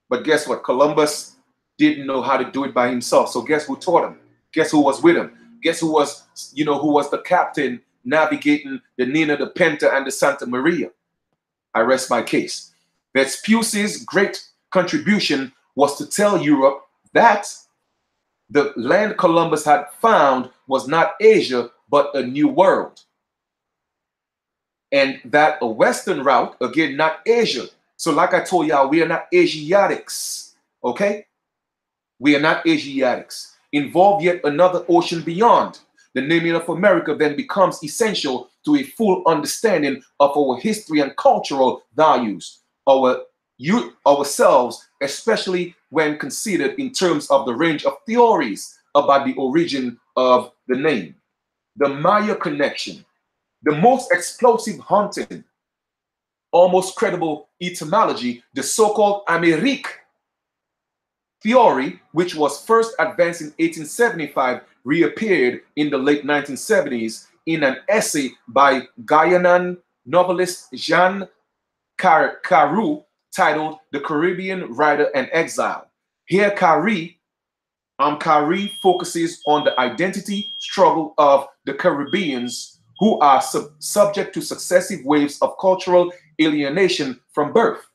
But guess what? Columbus didn't know how to do it by himself. So guess who taught him? Guess who was with him? Guess who was, who was the captain navigating the Nina, the Pinta, and the Santa Maria? I rest my case. Vespucci's great contribution was to tell Europe that the land Columbus had found was not Asia, but a new world. And that a Western route, again, not Asia. So like I told y'all, we are not Asiatics, okay? We are not Asiatics. Involve yet another ocean beyond. The naming of America then becomes essential to a full understanding of our history and cultural values, ourselves, especially when considered in terms of the range of theories about the origin of the name. The Maya connection, the most explosive hunting, almost credible etymology, the so-called Amerique theory, which was first advanced in 1875, reappeared in the late 1970s in an essay by Guyanan novelist Jean Carew titled The Caribbean Writer and Exile. Here, Carew focuses on the identity struggle of the Caribbeans who are subject to successive waves of cultural alienation from birth,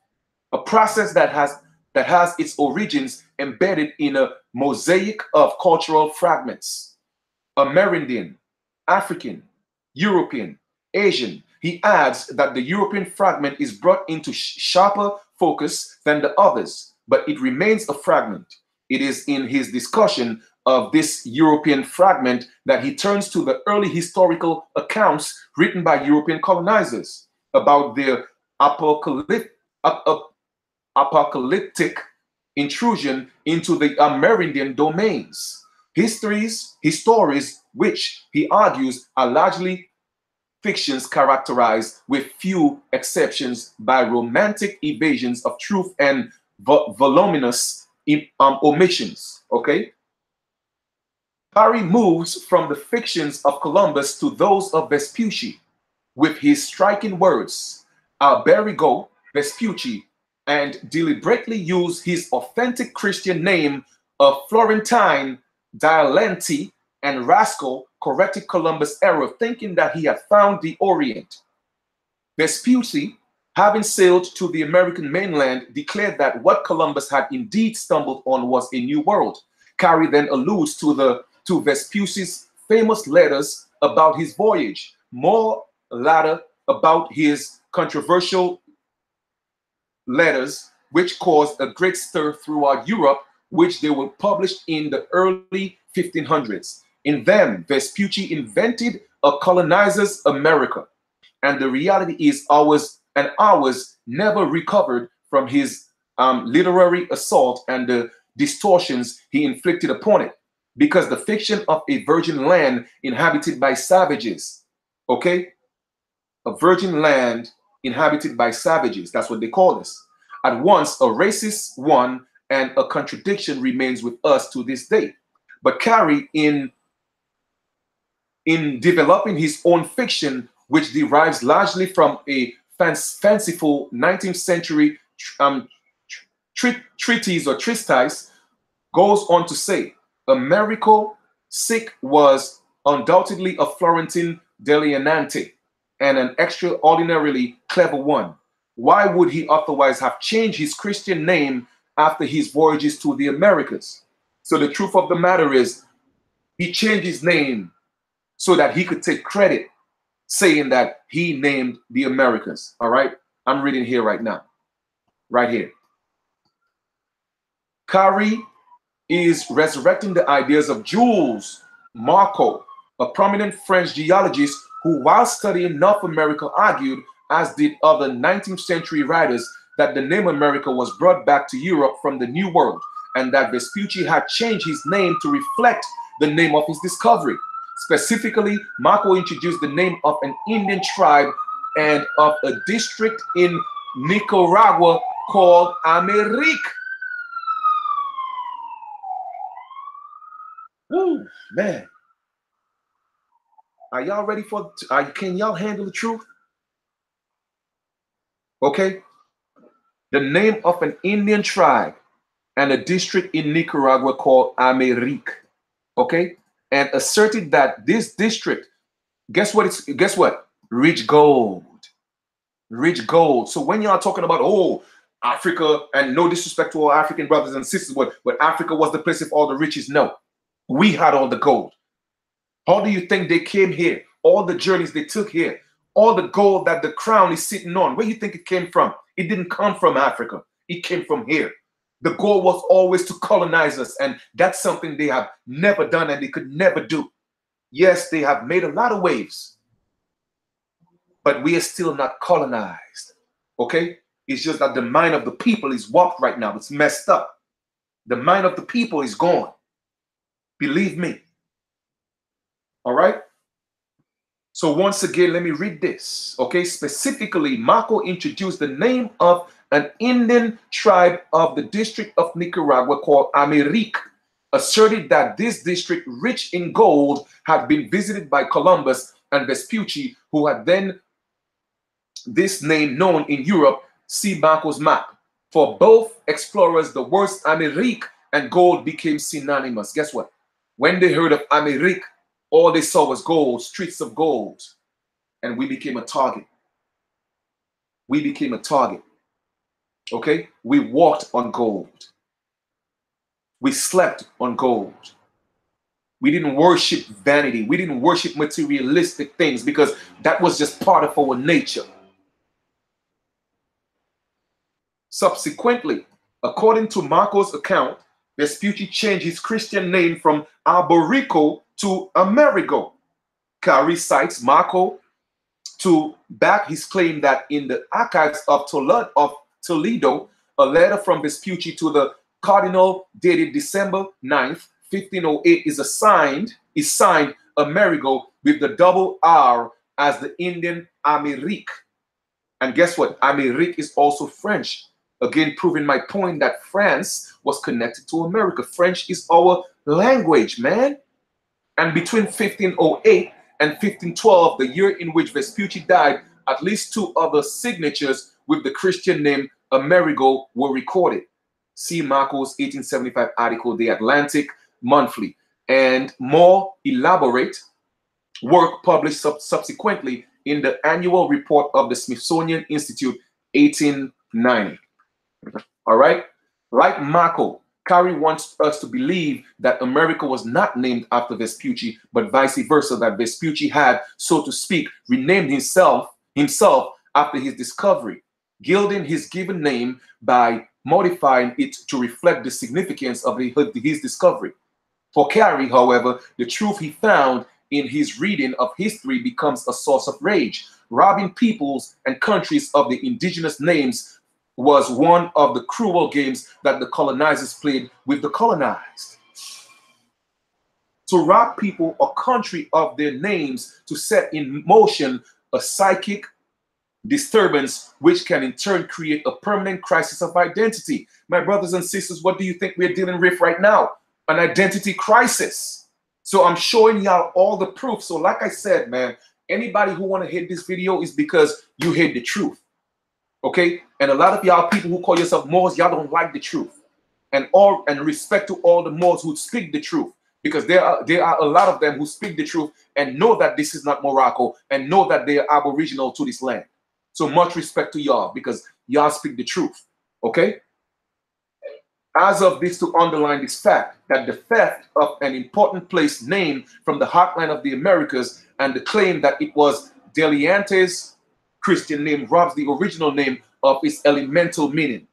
a process that has its origins embedded in a mosaic of cultural fragments. Amerindian, African, European, Asian. He adds that the European fragment is brought into sharper focus than the others, but it remains a fragment. It is in his discussion of this European fragment that he turns to the early historical accounts written by European colonizers about their apocalyptic intrusion into the Amerindian domains. Histories, which he argues are largely fictions characterized, with few exceptions, by romantic evasions of truth and voluminous omissions. Okay? Parry moves from the fictions of Columbus to those of Vespucci with his striking words, Alberigo Vespucci, and deliberately use his authentic Christian name of Florentine Dialenti, and Rascal corrected Columbus' error, thinking that he had found the Orient. Vespucci, having sailed to the American mainland, declared that what Columbus had indeed stumbled on was a new world. Carey then alludes to Vespucci's famous letters about his voyage, more later about his controversial letters, which caused a great stir throughout Europe, which they were published in the early 1500s. In them, Vespucci invented a colonizer's America, and the reality is ours never recovered from his literary assault and the distortions he inflicted upon it, because the fiction of a virgin land inhabited by savages, okay, a virgin land inhabited by savages, that's what they call this, at once a racist one and a contradiction, remains with us to this day. But Carey, in developing his own fiction, which derives largely from a fanciful 19th century treatise or treatise, goes on to say, Americo Sic was undoubtedly a Florentine Delineante and an extraordinarily clever one. Why would he otherwise have changed his Christian name after his voyages to the Americas? So the truth of the matter is, he changed his name so that he could take credit, saying that he named the Americas. All right? I'm reading here right now. Right here. Carey is resurrecting the ideas of Jules Marco, a prominent French geologist who, while studying North America, argued, as did other 19th century writers, that the name America was brought back to Europe from the New World, and that Vespucci had changed his name to reflect the name of his discovery. Specifically, Marco introduced the name of an Indian tribe and of a district in Nicaragua called Amerique. Woo, man. Are y'all ready for? Can y'all handle the truth? Okay. The name of an Indian tribe and a district in Nicaragua called Amerique. Okay, and asserted that this district, guess what? Rich gold. Rich gold. So when y'all talking about, oh, Africa, and no disrespect to all African brothers and sisters, but Africa was the place of all the riches. No, we had all the gold. How do you think they came here? All the journeys they took here, all the gold that the crown is sitting on, where do you think it came from? It didn't come from Africa. It came from here. The goal was always to colonize us, and that's something they have never done and they could never do. Yes, they have made a lot of waves, but we are still not colonized. Okay? It's just that the mind of the people is warped right now. It's messed up. The mind of the people is gone. Believe me. All right? So once again, let me read this. Okay? Specifically, Marco introduced the name of an Indian tribe of the District of Nicaragua called Amerique, asserted that this district, rich in gold, had been visited by Columbus and Vespucci, who had then this name known in Europe. See Marco's map. For both explorers, the words Amerique and gold became synonymous. Guess what? When they heard of Amerique, all they saw was gold, streets of gold. And we became a target. We became a target. Okay? We walked on gold. We slept on gold. We didn't worship vanity. We didn't worship materialistic things because that was just part of our nature. Subsequently, according to Marco's account, Vespucci changed his Christian name from Alborico to Amerigo. Carey cites Marco to back his claim that in the archives of Toledo, a letter from Vespucci to the cardinal dated December 9th, 1508 is signed Amerigo with the double R as the Indian Amerique. And guess what? Amerique is also French. Again, proving my point that France was connected to America. French is our language, man. And between 1508 and 1512, the year in which Vespucci died, at least 2 other signatures with the Christian name Amerigo were recorded. See Marco's 1875 article, The Atlantic Monthly, and more elaborate work published subsequently in the annual report of the Smithsonian Institute, 1890. All right? Like Marco, Carey wants us to believe that America was not named after Vespucci, but vice versa, that Vespucci had, so to speak, renamed himself after his discovery, gilding his given name by modifying it to reflect the significance of his discovery. For Carey, however, the truth he found in his reading of history becomes a source of rage. Robbing peoples and countries of the indigenous names was one of the cruel games that the colonizers played with the colonized. To rob people or country of their names to set in motion a psychic disturbance, which can in turn create a permanent crisis of identity. My brothers and sisters, what do you think we're dealing with right now? An identity crisis. So I'm showing y'all all the proof. So like I said, man, anybody who want to hate this video is because you hate the truth. Okay? And a lot of y'all people who call yourself Moors, y'all don't like the truth. And respect to all the Moors who speak the truth. Because there are a lot of them who speak the truth and know that this is not Morocco and know that they are aboriginal to this land. So much respect to y'all because y'all speak the truth. Okay? As of this, to underline this fact that the theft of an important place name from the heartland of the Americas and the claim that it was Deliante's Christian name robs the original name of its elemental meaning.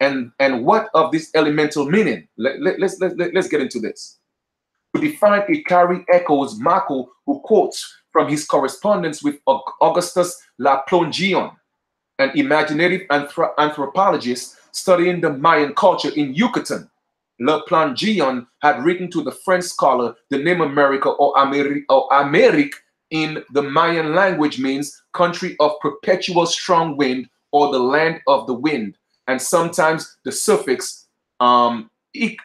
And what of this elemental meaning? Let's get into this. To define it, Carey echoes Marco, who quotes from his correspondence with Augustus Laplongeon, an imaginative anthropologist studying the Mayan culture in Yucatan. Laplongeon had written to the French scholar the name America or Amerique in the Mayan language means country of perpetual strong wind or the land of the wind. And sometimes the suffix ik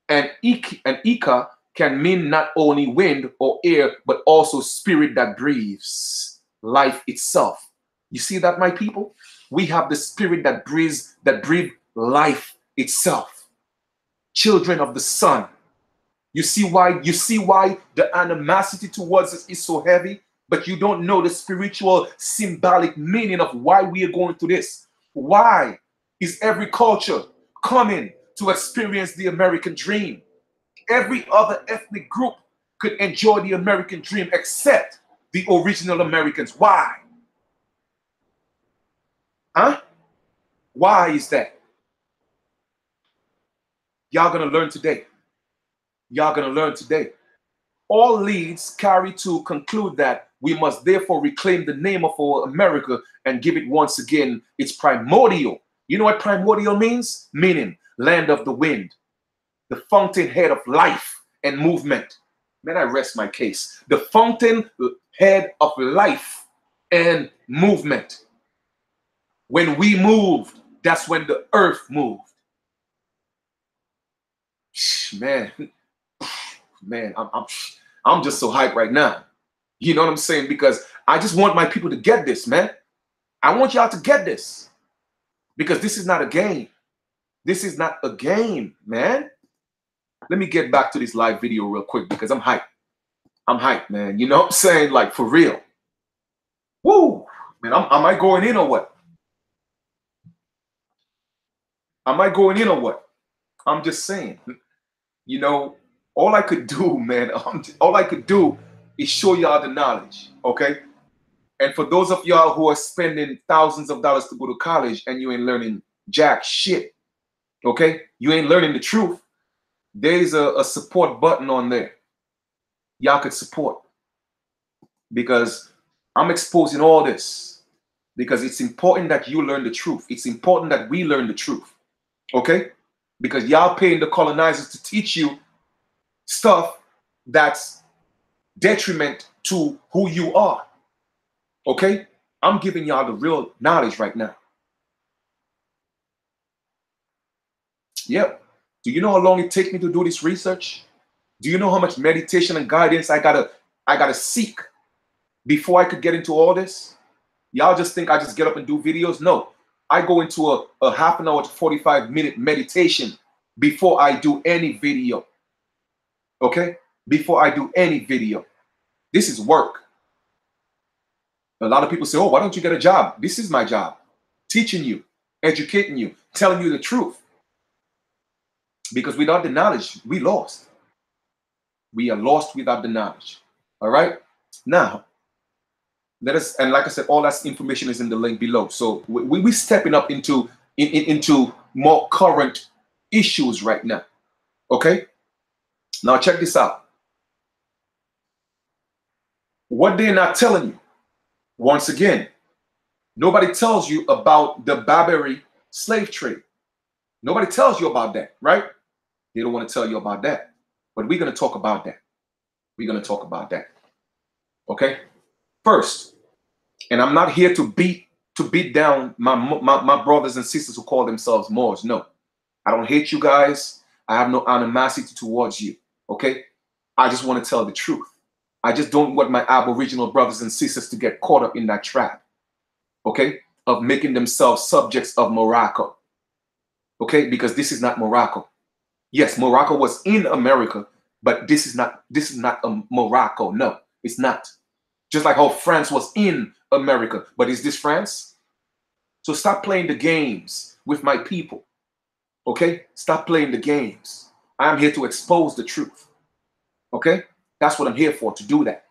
and ika can mean not only wind or air, but also spirit that breathes life itself. You see that, my people? We have the spirit that breathes life itself. Children of the sun. You see why the animosity towards us is so heavy, but you don't know the spiritual symbolic meaning of why we are going through this. Why is every culture coming to experience the American dream? Every other ethnic group could enjoy the American dream except the original Americans. Why? Huh? Why is that? Y'all gonna learn today. Y'all gonna learn today. All leads carry to conclude that we must therefore reclaim the name of our America and give it once again its primordial. You know what primordial means? Meaning land of the wind, the fountainhead of life and movement. Man, I rest my case. The fountainhead of life and movement. When we moved, that's when the earth moved. Man, I'm just so hyped right now. You know what I'm saying? Because I just want my people to get this, man. I want y'all to get this. Because this is not a game. This is not a game, man. Let me get back to this live video real quick because I'm hyped. I'm hyped, man. You know what I'm saying? Like, for real. Woo! Man, am I going in or what? Am I going in or what? I'm just saying. You know, all I could do, man, all I could do is show y'all the knowledge, okay? And for those of y'all who are spending thousands of dollars to go to college and you ain't learning jack shit, okay? You ain't learning the truth. There's a support button on there. Y'all could support. Because I'm exposing all this. Because it's important that you learn the truth. It's important that we learn the truth, okay? Because y'all paying the colonizers to teach you stuff that's detriment to who you are. Okay? I'm giving y'all the real knowledge right now. Yep. Do you know how long it takes me to do this research? Do you know how much meditation and guidance I gotta seek before I could get into all this? Y'all just think I just get up and do videos? No. I go into a half an hour to 45-minute meditation before I do any video. Okay? Before I do any video. This is work. A lot of people say, oh, why don't you get a job? This is my job. Teaching you, educating you, telling you the truth. Because without the knowledge, we lost. We are lost without the knowledge. All right? Now, let us, and like I said, all that information is in the link below. So we're stepping up into more current issues right now. Okay? Now check this out. What they're not telling you, once again, nobody tells you about the Barbary slave trade. Nobody tells you about that, right? They don't want to tell you about that. But we're going to talk about that. We're going to talk about that. Okay? First, and I'm not here to beat down my brothers and sisters who call themselves Moors. No. I don't hate you guys. I have no animosity towards you. Okay? I just want to tell the truth. I just don't want my Aboriginal brothers and sisters to get caught up in that trap. Okay? Of making themselves subjects of Morocco. Okay? Because this is not Morocco. Yes, Morocco was in America, but this is not a Morocco. No, it's not. Just like how France was in America, but is this France? So stop playing the games with my people. Okay? Stop playing the games. I'm here to expose the truth. Okay? That's what I'm here for, to do that.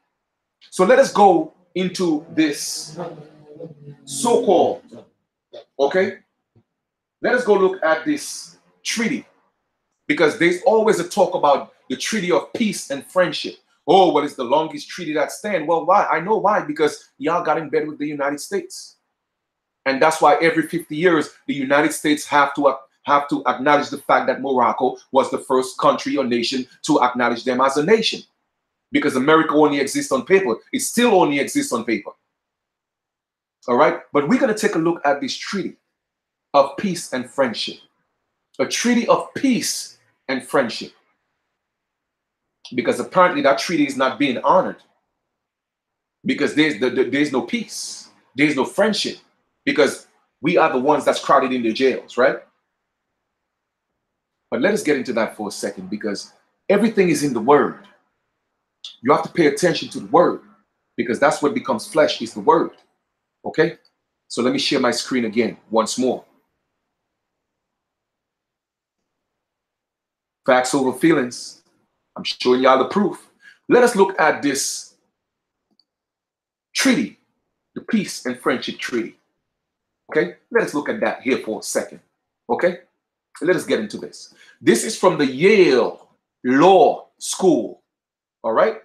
So let us go into this so-called, okay? Let us go look at this treaty. Because there's always a talk about the Treaty of Peace and Friendship. Oh, what is the longest treaty that stands? Well, why? I know why. Because y'all got in bed with the United States. And that's why every 50 years, the United States have to acknowledge the fact that Morocco was the first country or nation to acknowledge them as a nation. Because America only exists on paper. It still only exists on paper. All right? But we're going to take a look at this Treaty of Peace and Friendship. A treaty of peace and friendship. because apparently that treaty is not being honored, because there's no peace, there's no friendship, because we are the ones that's crowded in the jails, right? But let us get into that for a second, because everything is in the word. You have to pay attention to the word, because that's what becomes flesh, is the word. Okay? So let me share my screen again once more. Facts over feelings. I'm showing y'all the proof. Let us look at this treaty, the peace and friendship treaty. Okay? Let us look at that here for a second. Okay? Let us get into this. This is from the Yale Law School. All right?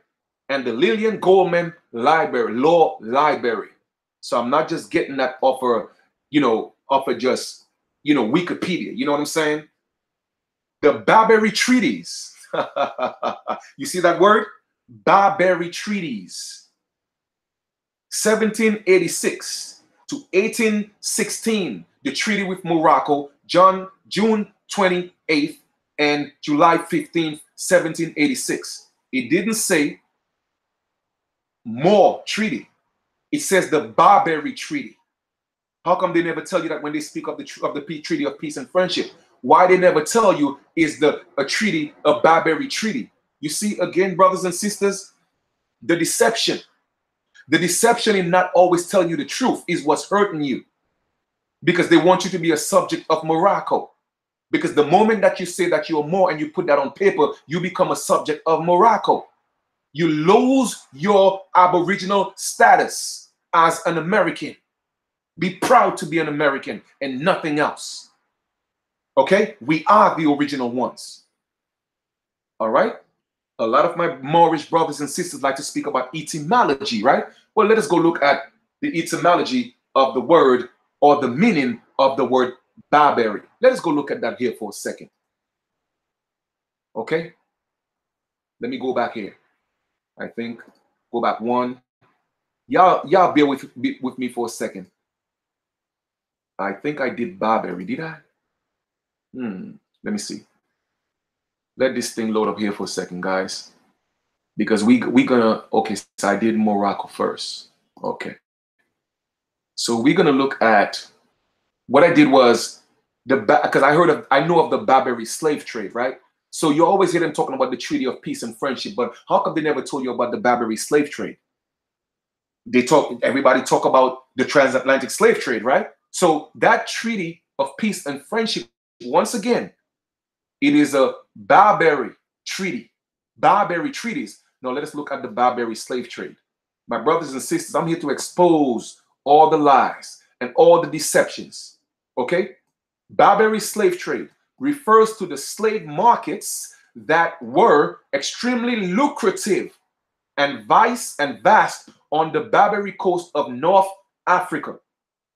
And the Lillian Goldman Library, Law Library. So I'm not just getting that off of just, Wikipedia. You know what I'm saying? The Barbary Treaties. You see that word? Barbary Treaties. 1786 to 1816. The treaty with Morocco, June 28th and July 15th, 1786. It didn't say more treaty. It says the Barbary Treaty. How come they never tell you that when they speak of the Treaty of Peace and Friendship? Why they never tell you is a treaty, a Barbary Treaty? You see, again, brothers and sisters, the deception in not always telling you the truth is what's hurting you, because they want you to be a subject of Morocco. Because the moment that you say that you're more and you put that on paper, you become a subject of Morocco. You lose your Aboriginal status as an American. Be proud to be an American and nothing else. Okay? We are the original ones. All right? A lot of my Moorish brothers and sisters like to speak about etymology, right? Well, let us go look at the etymology of the word, or the meaning of the word Barbary. Let us go look at that here for a second. Okay? Let me go back here. I think go back one. Y'all bear with me for a second. I think I did Barbary. Did I? Let me see. Let this thing load up here for a second, guys. Because we gonna, okay, so I did Morocco first. Okay. So we're gonna look at what I did was because I know of the Barbary slave trade, right? So you always hear them talking about the Treaty of Peace and Friendship, but how come they never told you about the Barbary slave trade? Everybody talk about the transatlantic slave trade, right? So that Treaty of Peace and Friendship, once again, it is a Barbary treaty. Barbary treaties. Now let us look at the Barbary slave trade. My brothers and sisters, I'm here to expose all the lies and all the deceptions. Okay? Barbary slave trade refers to the slave markets that were extremely lucrative and vast on the Barbary coast of North Africa.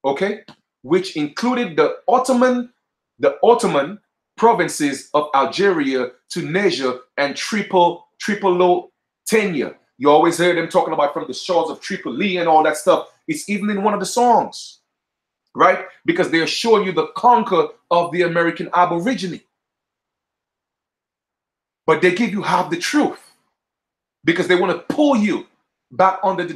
Okay? Which included the Ottoman provinces of Algeria, Tunisia, and Tripolitania. You always hear them talking about from the shores of Tripoli and all that stuff. It's even in one of the songs, right? Because they're showing you the conquer of the American Aborigine. But they give you half the truth, because they want to pull you back under the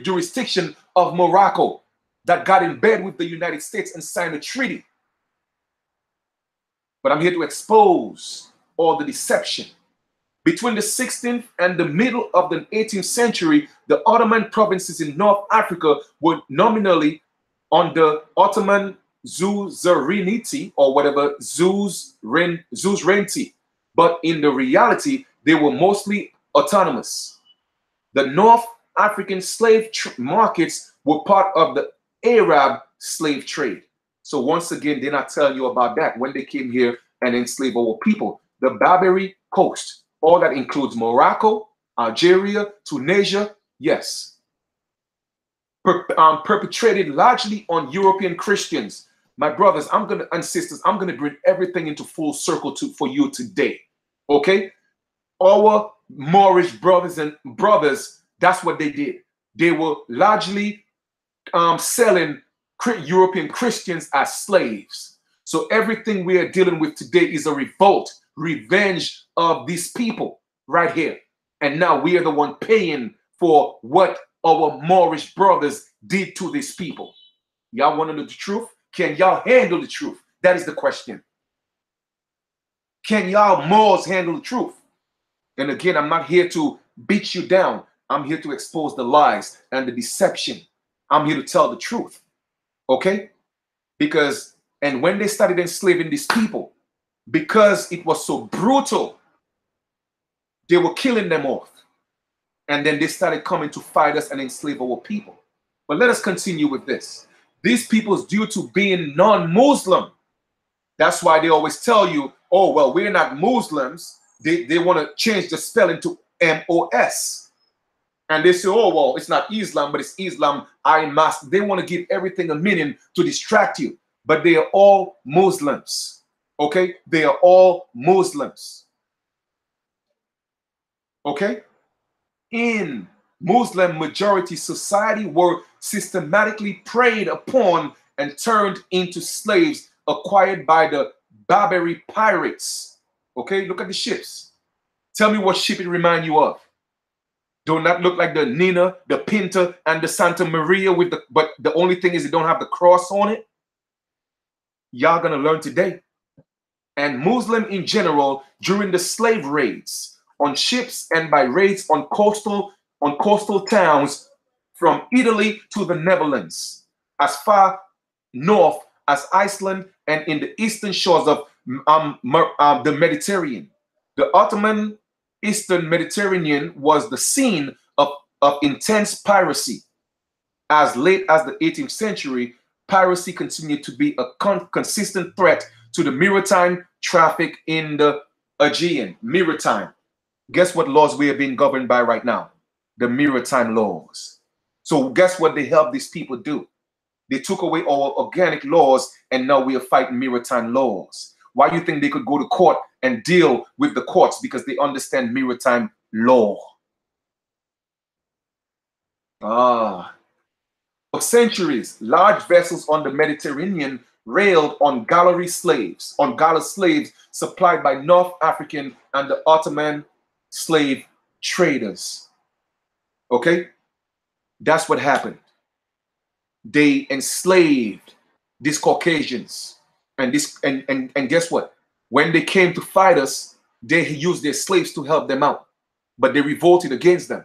jurisdiction of Morocco that got in bed with the United States and signed a treaty. But I'm here to expose all the deception. Between the 16th and the middle of the 18th century, the Ottoman provinces in North Africa were nominally under Ottoman suzerainty, or whatever, suzerainty. But in the reality, they were mostly autonomous. The North African slave markets were part of the Arab slave trade. So once again, they're not telling you about that when they came here and enslaved our people. The Barbary coast, all that includes Morocco, Algeria, Tunisia, yes. Perpetrated largely on European Christians. My brothers and sisters, I'm gonna bring everything into full circle for you today. Okay? Our Moorish brothers, that's what they did. They were largely selling European Christians as slaves. So everything we are dealing with today is a revolt, revenge of these people. right here. And now we are the one paying for what our Moorish brothers did to these people. Y'all want to know the truth? Can y'all handle the truth? That is the question. Can y'all Moors handle the truth? And again, I'm not here to beat you down. I'm here to expose the lies and the deception. I'm here to tell the truth. Okay? Because, and when they started enslaving these people, because it was so brutal, they were killing them off. And then they started coming to fight us and enslave our people. But let us continue with this. These peoples, due to being non-Muslim, that's why they always tell you, oh, well, we're not Muslims. They want to change the spelling to M-O-S. And they say, oh, well, it's not Islam, but it's Islam. They want to give everything a meaning to distract you. But they are all Muslims. Okay? They are all Muslims. Okay? In Muslim majority society were systematically preyed upon and turned into slaves acquired by the Barbary pirates. Okay, look at the ships. Tell me what ship it remind you of. Do not look like the Nina, the Pinta, and the Santa Maria with the, but the only thing is it don't have the cross on it. Y'all gonna learn today. And Muslim in general during the slave raids on ships and by raids on coastal towns from Italy to the Netherlands, as far north as Iceland and in the eastern shores of the Mediterranean. The Ottoman Eastern Mediterranean was the scene of intense piracy. As late as the 18th century, piracy continued to be a consistent threat to the maritime traffic in the Aegean. Maritime. Guess what laws we are being governed by right now? The maritime laws. So guess what they helped these people do? They took away our organic laws and now we are fighting maritime laws. Why do you think they could go to court and deal with the courts? Because they understand maritime law. For centuries, large vessels on the Mediterranean railed on galla slaves supplied by North African and the Ottoman slave traders. Okay? That's what happened. They enslaved these Caucasians. And guess what? When they came to fight us, they used their slaves to help them out. But they revolted against them.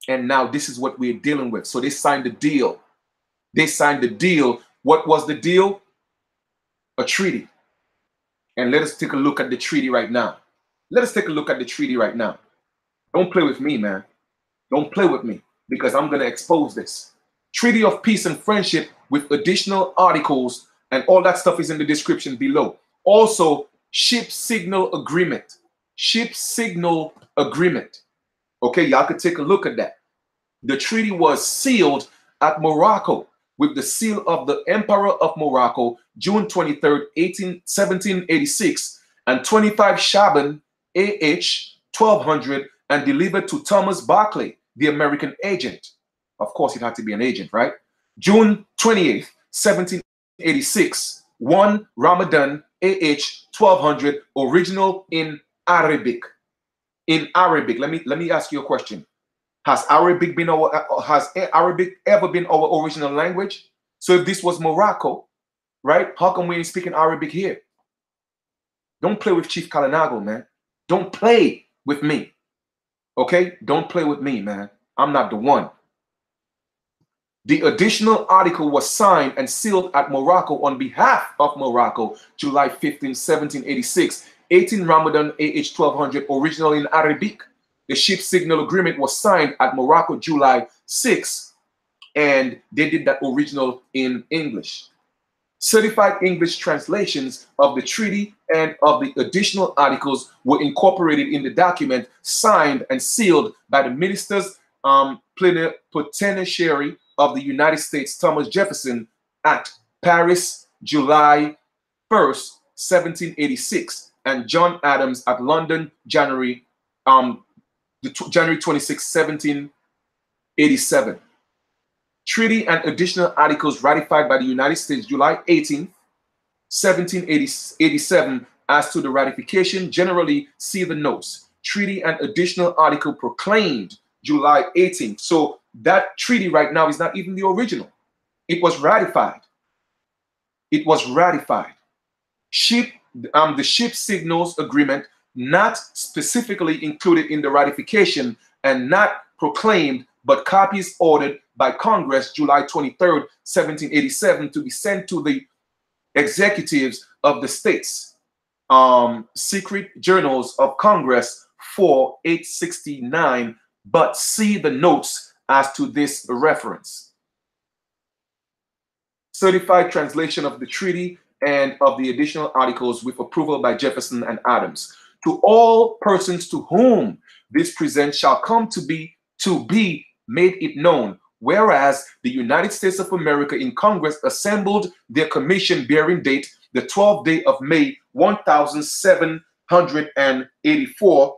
And now this is what we're dealing with. So they signed the deal. They signed the deal. What was the deal? A treaty. And let us take a look at the treaty right now. Let us take a look at the treaty right now. Don't play with me, man. Don't play with me because I'm going to expose this. Treaty of Peace and Friendship with additional articles and all that stuff is in the description below. Also, Ship Signal Agreement. Ship Signal Agreement. Okay, y'all could take a look at that. The treaty was sealed at Morocco with the seal of the Emperor of Morocco, June 23rd, 1786, and 25 Shaban, AH 1200, and delivered to Thomas Barclay, the American agent. Of course, it had to be an agent, right? June 28th, 1786, 1 Ramadan, AH 1200, original in Arabic. In Arabic, let me ask you a question. Has Arabic ever been our original language? So if this was Morocco, right? How come we ain't speaking Arabic here? Don't play with Chief Kalinago, man. Don't play with me. Okay? Don't play with me, man. I'm not the one. The additional article was signed and sealed at Morocco on behalf of Morocco, July 15, 1786. 18 Ramadan, AH 1200, original in Arabic. The ship signal agreement was signed at Morocco, July 6, and they did that original in English. Certified English translations of the treaty and of the additional articles were incorporated in the document signed and sealed by the ministers plenipotentiary of the United States, Thomas Jefferson, at Paris, July 1st, 1786, and John Adams at London, January 26, 1787. Treaty and additional articles ratified by the United States July 18, 1787. As to the ratification, generally see the notes. treaty and additional article proclaimed July 18th. So that treaty right now is not even the original. It was ratified. It was ratified. The ship signals agreement, not specifically included in the ratification and not proclaimed, but copies ordered by Congress July 23rd, 1787 to be sent to the executives of the states. Secret Journals of Congress 4869, but see the notes as to this reference. Certified translation of the treaty and of the additional articles with approval by Jefferson and Adams. To all persons to whom this present shall come to be made it known, whereas the United States of America in Congress assembled their commission bearing date the 12th day of May 1784,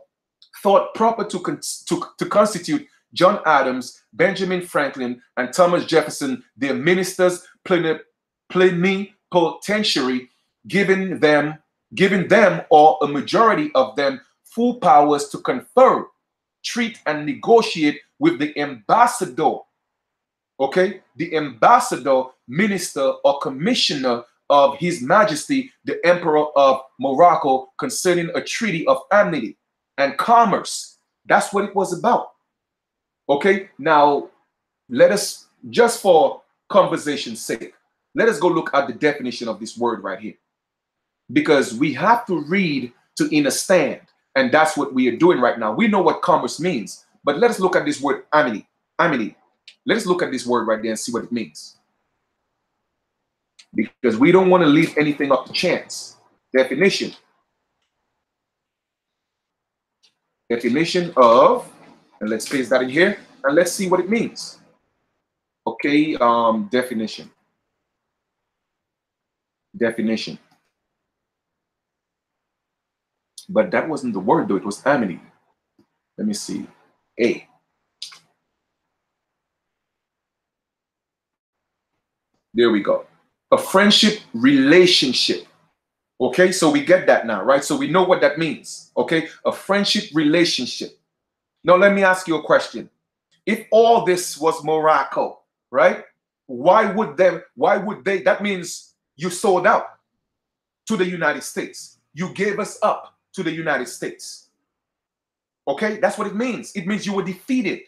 thought proper to constitute John Adams, Benjamin Franklin, and Thomas Jefferson their ministers plenipotentiary, giving them or a majority of them full powers to confer, treat, and negotiate with the ambassador, okay, the ambassador, minister, or commissioner of His Majesty the Emperor of Morocco concerning a treaty of amity and commerce. That's what it was about. Okay, now let us, just for conversation's sake, let us go look at the definition of this word right here, because we have to read to understand, and that's what we are doing right now. We know what commerce means, but let us look at this word amity. Amity. Let us look at this word right there and see what it means, because we don't want to leave anything up to chance. Definition. Definition of, and let's paste that in here and let's see what it means. Okay, definition. Definition. But that wasn't the word though, it was amity. Let me see. A. There we go. A friendship relationship. Okay, so we get that now, right? So we know what that means. Okay, a friendship relationship. Now let me ask you a question. If all this was Morocco, right? Why would they, that means you sold out to the United States. You gave us up to the United States. Okay, that's what it means. It means you were defeated.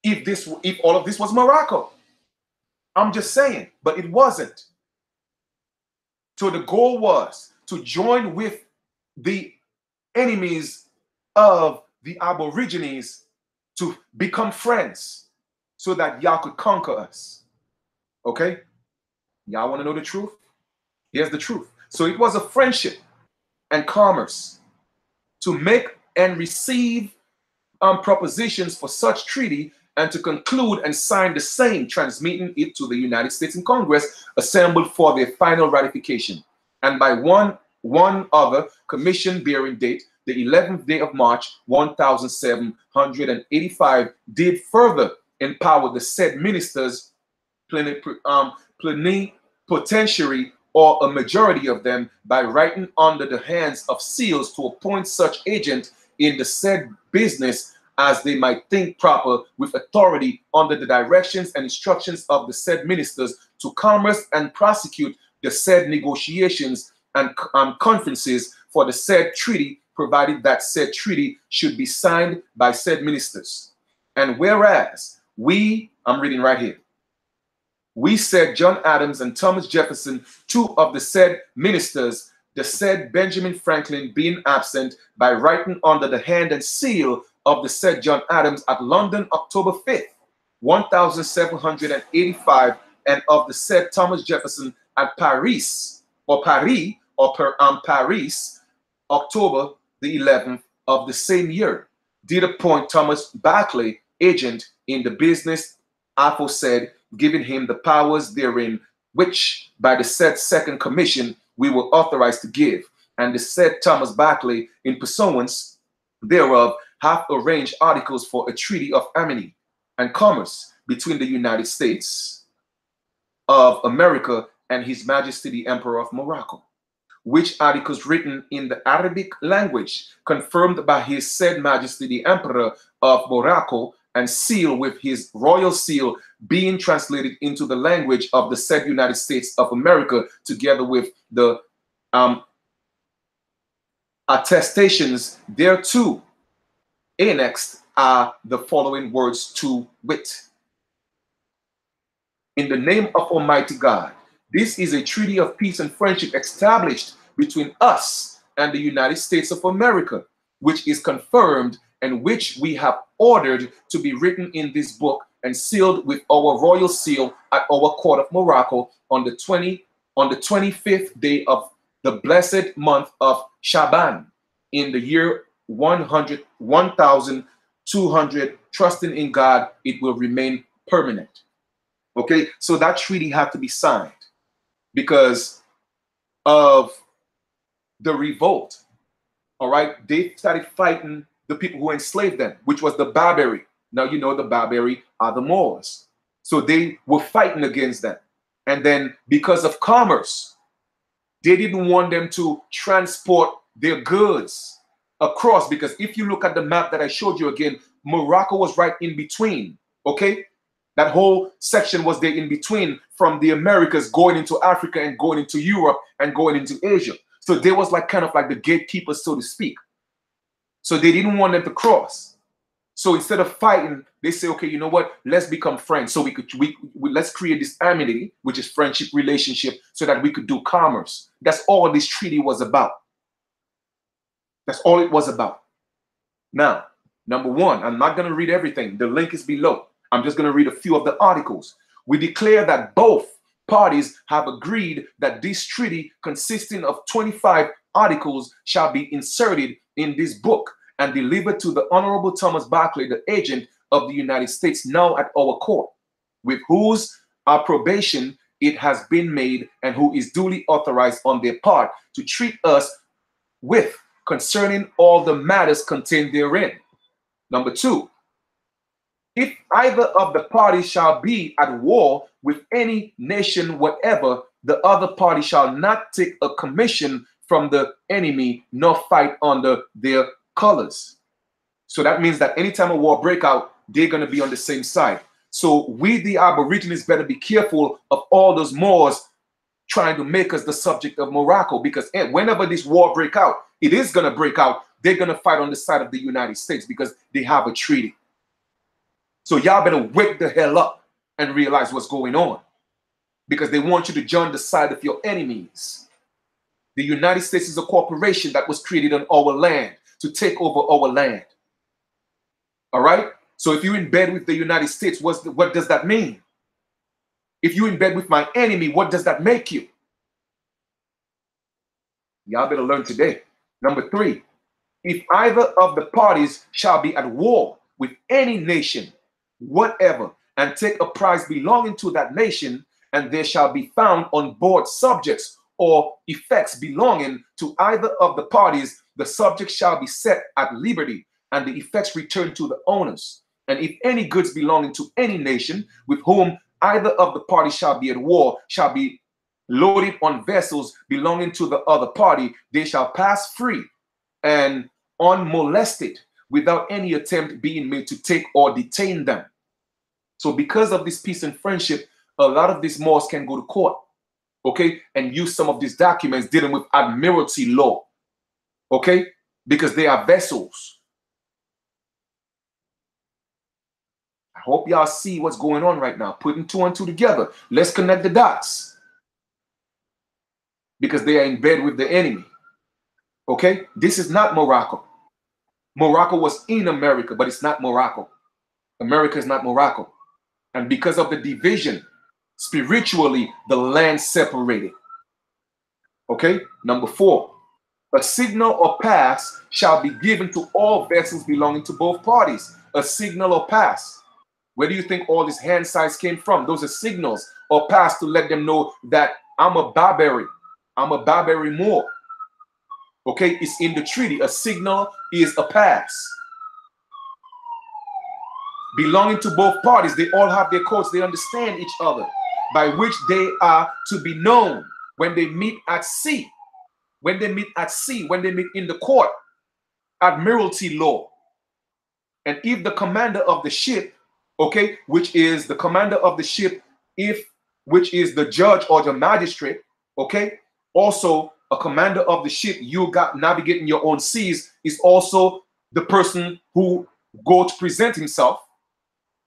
If all of this was Morocco. I'm just saying, but it wasn't. So the goal was to join with the enemies of the Aborigines to become friends so that y'all could conquer us. Okay? Y'all want to know the truth? Here's the truth. So it was a friendship and commerce to make and receive propositions for such treaty and to conclude and sign the same, transmitting it to the United States in Congress, assembled for their final ratification. And by one other commission bearing date, the 11th day of March, 1785, did further empower the said ministers, plenipotentiary, or a majority of them, by writing under the hands of seals to appoint such agent in the said business as they might think proper, with authority under the directions and instructions of the said ministers to commerce and prosecute the said negotiations and conferences for the said treaty, provided that said treaty should be signed by said ministers. And whereas I'm reading right here, we said John Adams and Thomas Jefferson, two of the said ministers, the said Benjamin Franklin being absent, by writing under the hand and seal of the said John Adams at London, October 5th, 1785, and of the said Thomas Jefferson at Paris, Paris, October the 11th of the same year, did appoint Thomas Barclay agent in the business aforesaid, giving him the powers therein, which by the said second commission we were authorized to give. And the said Thomas Barclay, in pursuance thereof, hath arranged articles for a treaty of amity and commerce between the United States of America and His Majesty the Emperor of Morocco, which articles written in the Arabic language, confirmed by his said Majesty the Emperor of Morocco, and sealed with his royal seal, being translated into the language of the said United States of America, together with the attestations thereto annexed, are the following words to wit. In the name of Almighty God, this is a treaty of peace and friendship established between us and the United States of America, which is confirmed and which we have ordered to be written in this book and sealed with our royal seal at our court of Morocco on the 25th day of the blessed month of Shaban in the year 1200, trusting in God, it will remain permanent. Okay, so that treaty had to be signed because of the revolt. All right, they started fighting the people who enslaved them, which was the Barbary. Now you know the Barbary are the Moors. So they were fighting against them. And then because of commerce, they didn't want them to transport their goods across, because if you look at the map that I showed you again, Morocco was right in between. Okay, that whole section was there in between, from the Americas going into Africa and going into Europe and going into Asia. So they was like kind of like the gatekeepers, so to speak. So they didn't want them to cross. So instead of fighting, they say, okay, you know what? Let's become friends. So let's create this amity, which is friendship relationship, so that we could do commerce. That's all this treaty was about. That's all it was about. Now, number one, I'm not going to read everything. The link is below. I'm just going to read a few of the articles. We declare that both parties have agreed that this treaty, consisting of 25 articles, shall be inserted in this book and delivered to the Honorable Thomas Barclay, the agent of the United States, now at our court, with whose approbation it has been made, and who is duly authorized on their part to treat us with concerning all the matters contained therein. Number two, if either of the parties shall be at war with any nation whatever, the other party shall not take a commission from the enemy, nor fight under their colors. So that means that anytime a war break out, they're going to be on the same side. So we, the Aborigines, better be careful of all those Moors trying to make us the subject of Morocco, because whenever this war break out, it is going to break out. They're going to fight on the side of the United States because they have a treaty. So y'all better wake the hell up and realize what's going on, because they want you to join the side of your enemies. The United States is a corporation that was created on our land to take over our land. All right? So if you're in bed with the United States, what does that mean? If you're in bed with my enemy, what does that make you? Y'all better learn today. Number three, if either of the parties shall be at war with any nation whatever, and take a prize belonging to that nation, and there shall be found on board subjects or effects belonging to either of the parties, the subject shall be set at liberty, and the effects returned to the owners. And if any goods belonging to any nation with whom either of the parties shall be at war shall be loaded on vessels belonging to the other party, they shall pass free and unmolested, without any attempt being made to take or detain them. So because of this peace and friendship, a lot of these Moors can go to court, okay, and use some of these documents dealing with admiralty law, okay, because they are vessels. I hope y'all see what's going on right now, putting two and two together. Let's connect the dots, because they are in bed with the enemy, okay? This is not Morocco. Morocco was in America, but it's not Morocco. America is not Morocco. And because of the division, spiritually, the land separated. Okay? Number four, a signal or pass shall be given to all vessels belonging to both parties. A signal or pass. Where do you think all these hand signs came from? Those are signals or pass to let them know that I'm a Barbary. I'm a Barbary Moor. Okay? It's in the treaty. A signal is a pass. Belonging to both parties, they all have their codes. They understand each other, by which they are to be known when they meet at sea. when they meet at sea, when they meet in the court, admiralty law. And if the commander of the ship, okay, which is the commander of the ship, which is the judge or the magistrate, okay, also a commander of the ship, you got navigating your own seas, is also the person who go to present himself.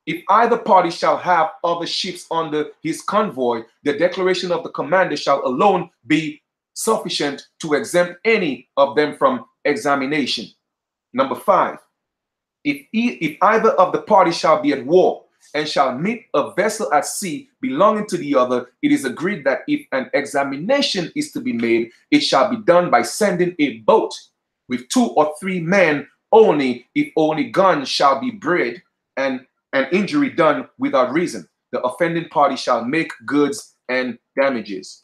If either party shall have other ships under his convoy, the declaration of the commander shall alone be sufficient to exempt any of them from examination. Number 5, if either of the parties shall be at war and shall meet a vessel at sea belonging to the other, it is agreed that if an examination is to be made, it shall be done by sending a boat with 2 or 3 men only, if only guns shall be bred and an injury done without reason. The offending party shall make goods and damages.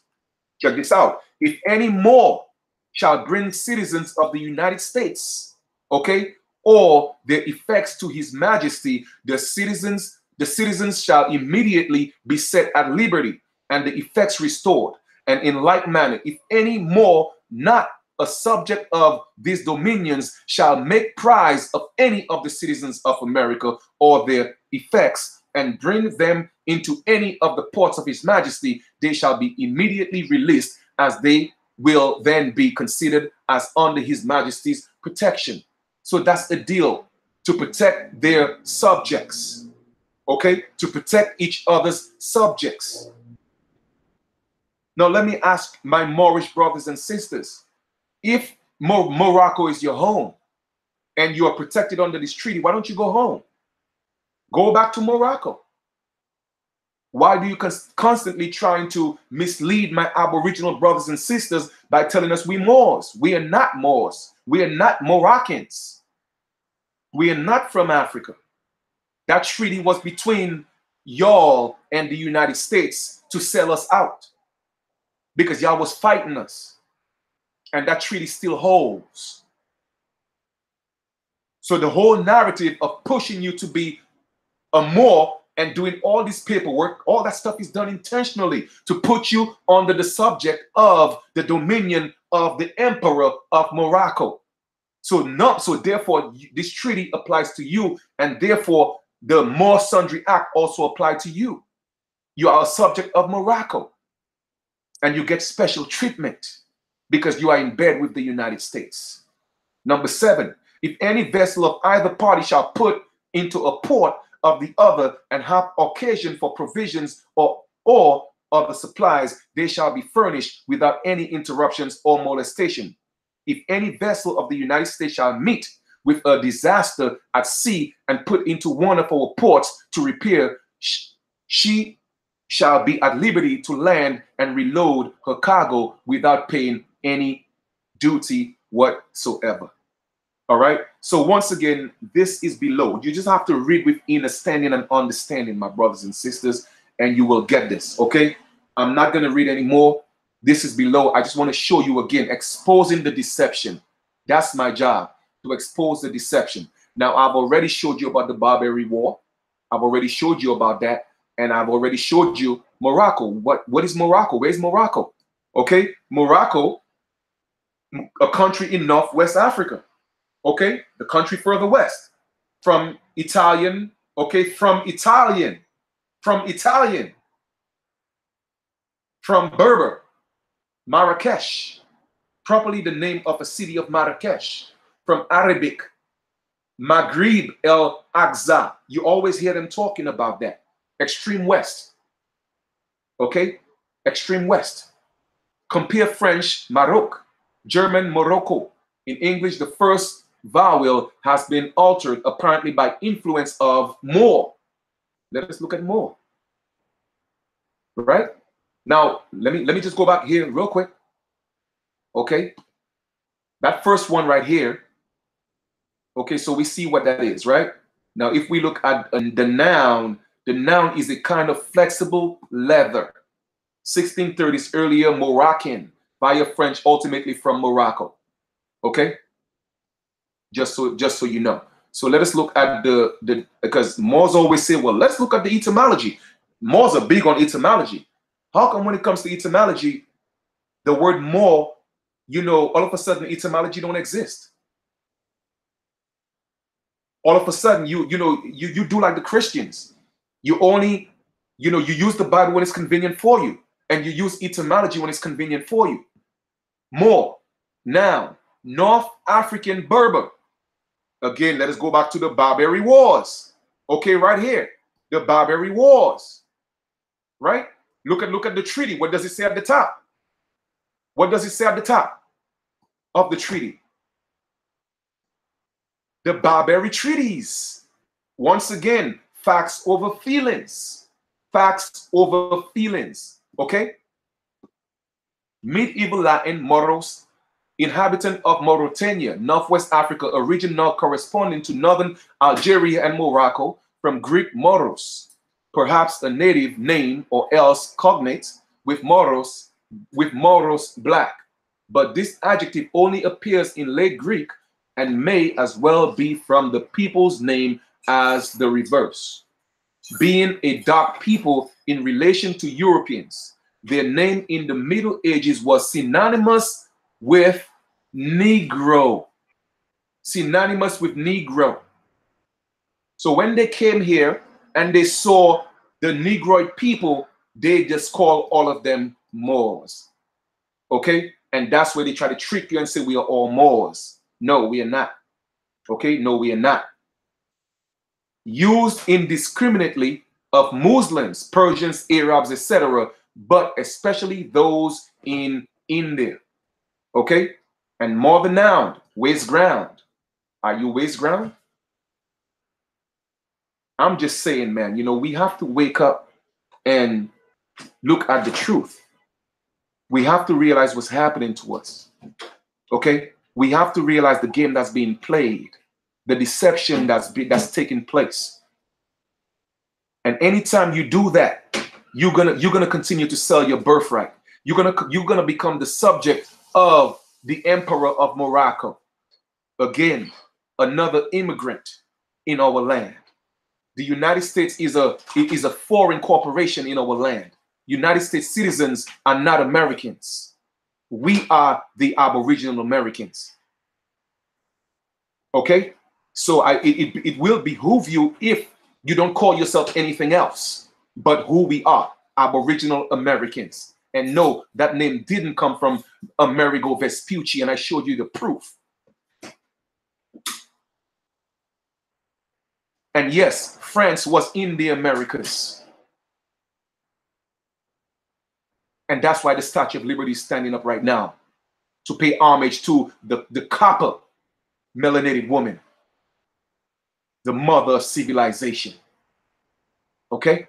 Check this out. If any more shall bring citizens of the United States, okay, or their effects to his majesty, the citizens shall immediately be set at liberty and the effects restored. And in like manner, if any more not a subject of these dominions shall make prize of any of the citizens of America or their effects and bring them into any of the ports of his majesty, they shall be immediately released, as they will then be considered as under his majesty's protection. So that's the deal, to protect their subjects, okay? To protect each other's subjects. Now, let me ask my Moorish brothers and sisters, if Morocco is your home and you are protected under this treaty, why don't you go home? Go back to Morocco. Why do you constantly trying to mislead my Aboriginal brothers and sisters by telling us we're Moors? We are not Moors. We are not Moroccans. We are not from Africa. That treaty was between y'all and the United States to sell us out because y'all was fighting us. And that treaty still holds. So the whole narrative of pushing you to be a Moor and doing all this paperwork, all that stuff is done intentionally to put you under the subject of the dominion of the Emperor of Morocco. So therefore, this treaty applies to you, and therefore the Moor Sundry Act also applies to you. You are a subject of Morocco, and you get special treatment because you are in bed with the United States. Number 7, if any vessel of either party shall put into a port of the other and have occasion for provisions or other supplies, they shall be furnished without any interruptions or molestation. If any vessel of the United States shall meet with a disaster at sea and put into one of our ports to repair, she shall be at liberty to land and reload her cargo without paying any duty whatsoever. All right. So once again, this is below. You just have to read with understanding and understanding, my brothers and sisters, and you will get this. Okay. I'm not going to read anymore. This is below. I just want to show you again, exposing the deception. That's my job, to expose the deception. Now, I've already showed you about the Barbary War. I've already showed you about that. And I've already showed you Morocco. What is Morocco? Where's Morocco? Okay. Morocco, a country in Northwest Africa. Okay, the country further west, from Italian, okay, from Berber, Marrakesh, properly the name of a city of Marrakesh, from Arabic, Maghrib el Aqsa. You always hear them talking about that. Extreme west, okay, extreme west. Compare French, Maroc, German, Morocco. In English, the first vowel has been altered apparently by influence of Moor. Let us look at Moor. Right? Now, let me just go back here real quick. Okay? That first one right here. Okay, so we see what that is, right? Now, if we look at the noun is a kind of flexible leather. 1630s earlier Moroccan, via French, ultimately from Morocco. Okay? Just so you know. So let us look at because Moors always say, well, let's look at the etymology. Moors are big on etymology. How come when it comes to etymology, the word Moor you know, all of a sudden etymology don't exist. All of a sudden, you do like the Christians. You only, you use the Bible when it's convenient for you, and you use etymology when it's convenient for you. More. Now, North African Berber. Again, let us go back to the Barbary Wars. Okay, right here, the Barbary Wars. Right? Look at the treaty. What does it say at the top? What does it say at the top of the treaty? The Barbary treaties. Once again, facts over feelings. Facts over feelings. Okay? Medieval Latin Moros, inhabitant of Mauritania, Northwest Africa, a region now corresponding to northern Algeria and Morocco, from Greek Moros, perhaps a native name or else cognate with Moros black. But this adjective only appears in late Greek and may as well be from the people's name as the reverse. Being a dark people in relation to Europeans, their name in the Middle Ages was synonymous with Negro. Synonymous with Negro. So when they came here and they saw the Negroid people, they just call all of them Moors. Okay? And that's where they try to trick you and say we are all Moors. No, we are not. Okay? No, we are not. Used indiscriminately of Muslims, Persians, Arabs, etc., but especially those in India. Okay? And more than noun, waste ground. Are you waste ground? I'm just saying, man, we have to wake up and look at the truth. We have to realize what's happening to us. Okay? We have to realize the game that's being played, the deception that's taking place. And anytime you do that, you're gonna continue to sell your birthright. You're gonna become the subject of the emperor of Morocco. Again, another immigrant in our land. The United States is a foreign corporation in our land. United States citizens are not Americans. We are the Aboriginal Americans. Okay? So it will behoove you if you don't call yourself anything else but who we are, Aboriginal Americans. And no, that name didn't come from Amerigo Vespucci, and I showed you the proof. And yes, France was in the Americas. And that's why the Statue of Liberty is standing up right now, to pay homage to the copper melanated woman, the mother of civilization. Okay?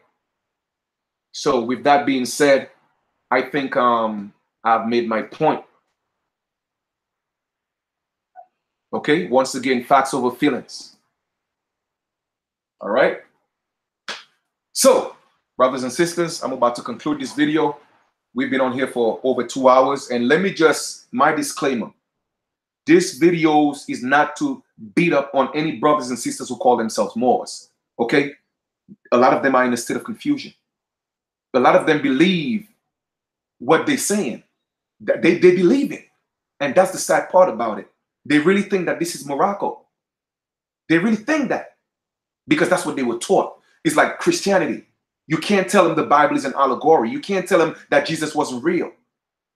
So with that being said, I think I've made my point. Okay? Once again, facts over feelings. All right? So, brothers and sisters, I'm about to conclude this video. We've been on here for over 2 hours. And let me my disclaimer. This video is not to beat up on any brothers and sisters who call themselves Moors. Okay? A lot of them are in a state of confusion. A lot of them believe what they're saying. They believe it. And that's the sad part about it. They really think that this is Morocco. They really think that. Because that's what they were taught. It's like Christianity. You can't tell them the Bible is an allegory. You can't tell them that Jesus wasn't real.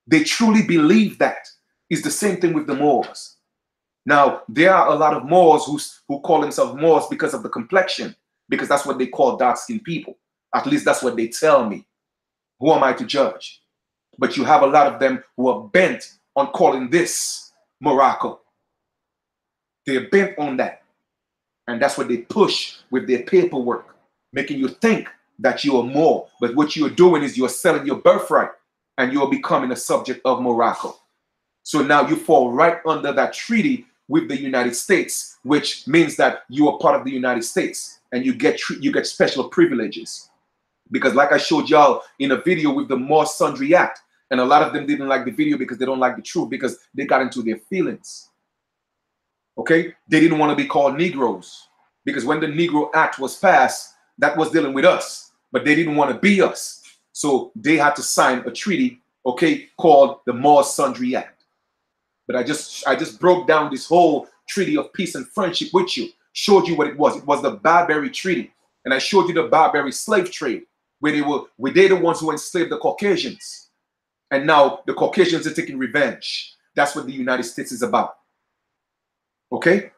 They truly believe that. It's the same thing with the Moors. Now, there are a lot of Moors who call themselves Moors because of the complexion, because that's what they call dark-skinned people. At least that's what they tell me. Who am I to judge? But you have a lot of them who are bent on calling this Morocco. They're bent on that. And that's what they push with their paperwork, making you think that you are more. But what you're doing is you're selling your birthright and you're becoming a subject of Morocco. So now you fall right under that treaty with the United States, which means that you are part of the United States and you get special privileges. Because like I showed y'all in a video with the More Sundry Act, and a lot of them didn't like the video because they don't like the truth, because they got into their feelings. Okay? They didn't want to be called Negroes, because when the Negro Act was passed, that was dealing with us, but they didn't want to be us. So they had to sign a treaty, okay, called the More Sundry Act. But I just broke down this whole treaty of peace and friendship with you, showed you what it was. It was the Barbary Treaty. And I showed you the Barbary slave trade, where they're the ones who enslaved the Caucasians. And now the Caucasians are taking revenge. That's what the United States is about. Okay?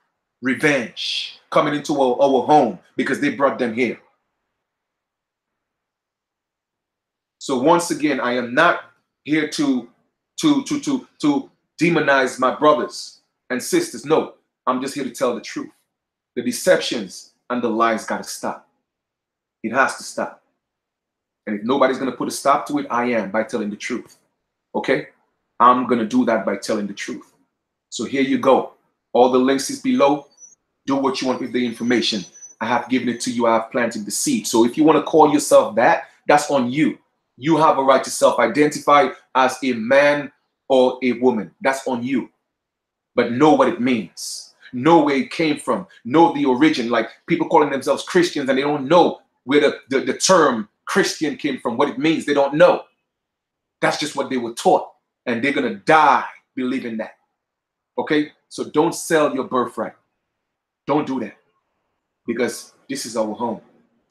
Revenge. Coming into our home because they brought them here. So once again, I am not here to demonize my brothers and sisters. No, I'm just here to tell the truth. The deceptions and the lies got to stop. It has to stop. And if nobody's going to put a stop to it, I am, by telling the truth. Okay? I'm going to do that by telling the truth. So here you go. All the links is below. Do what you want with the information. I have given it to you. I have planted the seed. So if you want to call yourself that, that's on you. You have a right to self-identify as a man or a woman. That's on you. But know what it means. Know where it came from. Know the origin. Like people calling themselves Christians and they don't know where the term Christian came from, what it means. They don't know. That's just what they were taught. And they're going to die believing that. Okay? So don't sell your birthright. Don't do that. Because this is our home.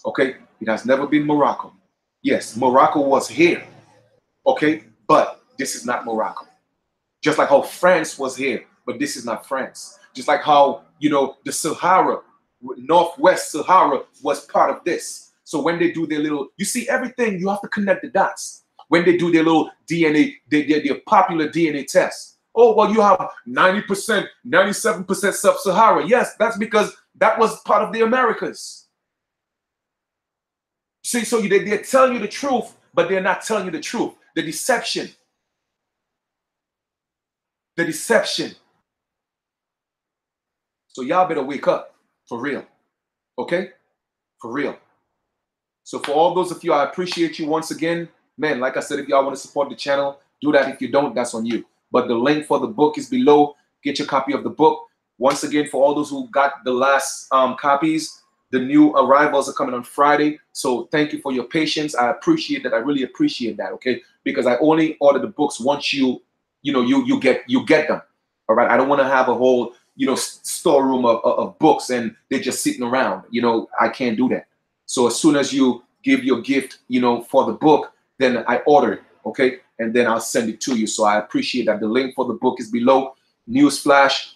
Okay? It has never been Morocco. Yes, Morocco was here. Okay? But this is not Morocco. Just like how France was here, but this is not France. Just like how, you know, the Sahara, Northwest Sahara was part of this. So when they do their little, you see everything, you have to connect the dots. When they do their little DNA, their popular DNA tests. Oh, well, you have 90%, 97% sub-Sahara. Yes, that's because that was part of the Americas. See, so they're telling you the truth, but they're not telling you the truth. The deception. The deception. So y'all better wake up. For real. Okay? For real. So for all those of you, I appreciate you once again. Man, like I said, if y'all want to support the channel, do that. If you don't, that's on you. But the link for the book is below. Get your copy of the book. Once again, for all those who got the last copies, the new arrivals are coming on Friday. So thank you for your patience. I appreciate that. I really appreciate that, okay? Because I only order the books once you get them. All right. I don't want to have a whole, storeroom of books and they're just sitting around. I can't do that. So as soon as you give your gift, for the book, then I order it, okay? And then I'll send it to you. So I appreciate that. The link for the book is below. Newsflash,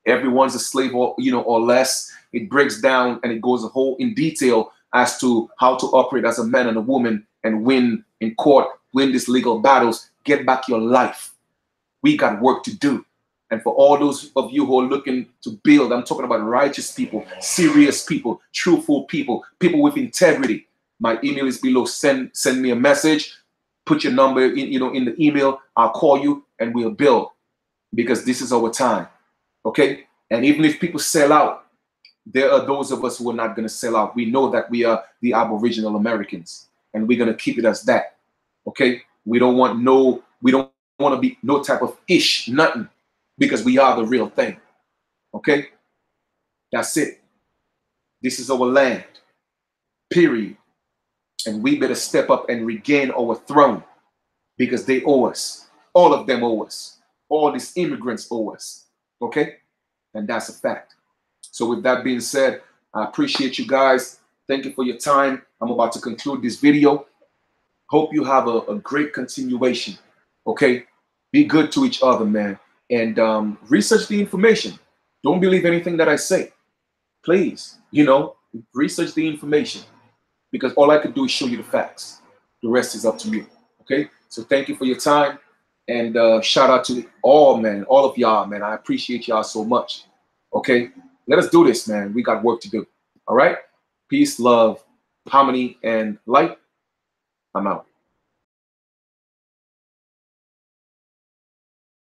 everyone's a slave or less. It breaks down and it goes in detail as to how to operate as a man and a woman and win in court, win these legal battles, get back your life. We got work to do. And for all those of you who are looking to build, I'm talking about righteous people, serious people, truthful people, people with integrity. My email is below. Send me a message. Put your number in the email. I'll call you and we'll build, because this is our time. Okay? And even if people sell out, there are those of us who are not going to sell out. We know that we are the Aboriginal Americans and we're going to keep it as that. Okay? We don't want to be no type of ish, nothing, because we are the real thing. Okay? That's it. This is our land. Period. And we better step up and regain our throne, because they owe us. All of them owe us. All these immigrants owe us. Okay? And that's a fact. So with that being said, I appreciate you guys. Thank you for your time. I'm about to conclude this video. Hope you have a great continuation. Okay? Be good to each other, man. And research the information. Don't believe anything that I say. Please, research the information. Because all I could do is show you the facts. The rest is up to you. Okay? So thank you for your time. And shout out to all of y'all, man. I appreciate y'all so much. Okay? Let us do this, man. We got work to do. All right? Peace, love, harmony, and light. I'm out.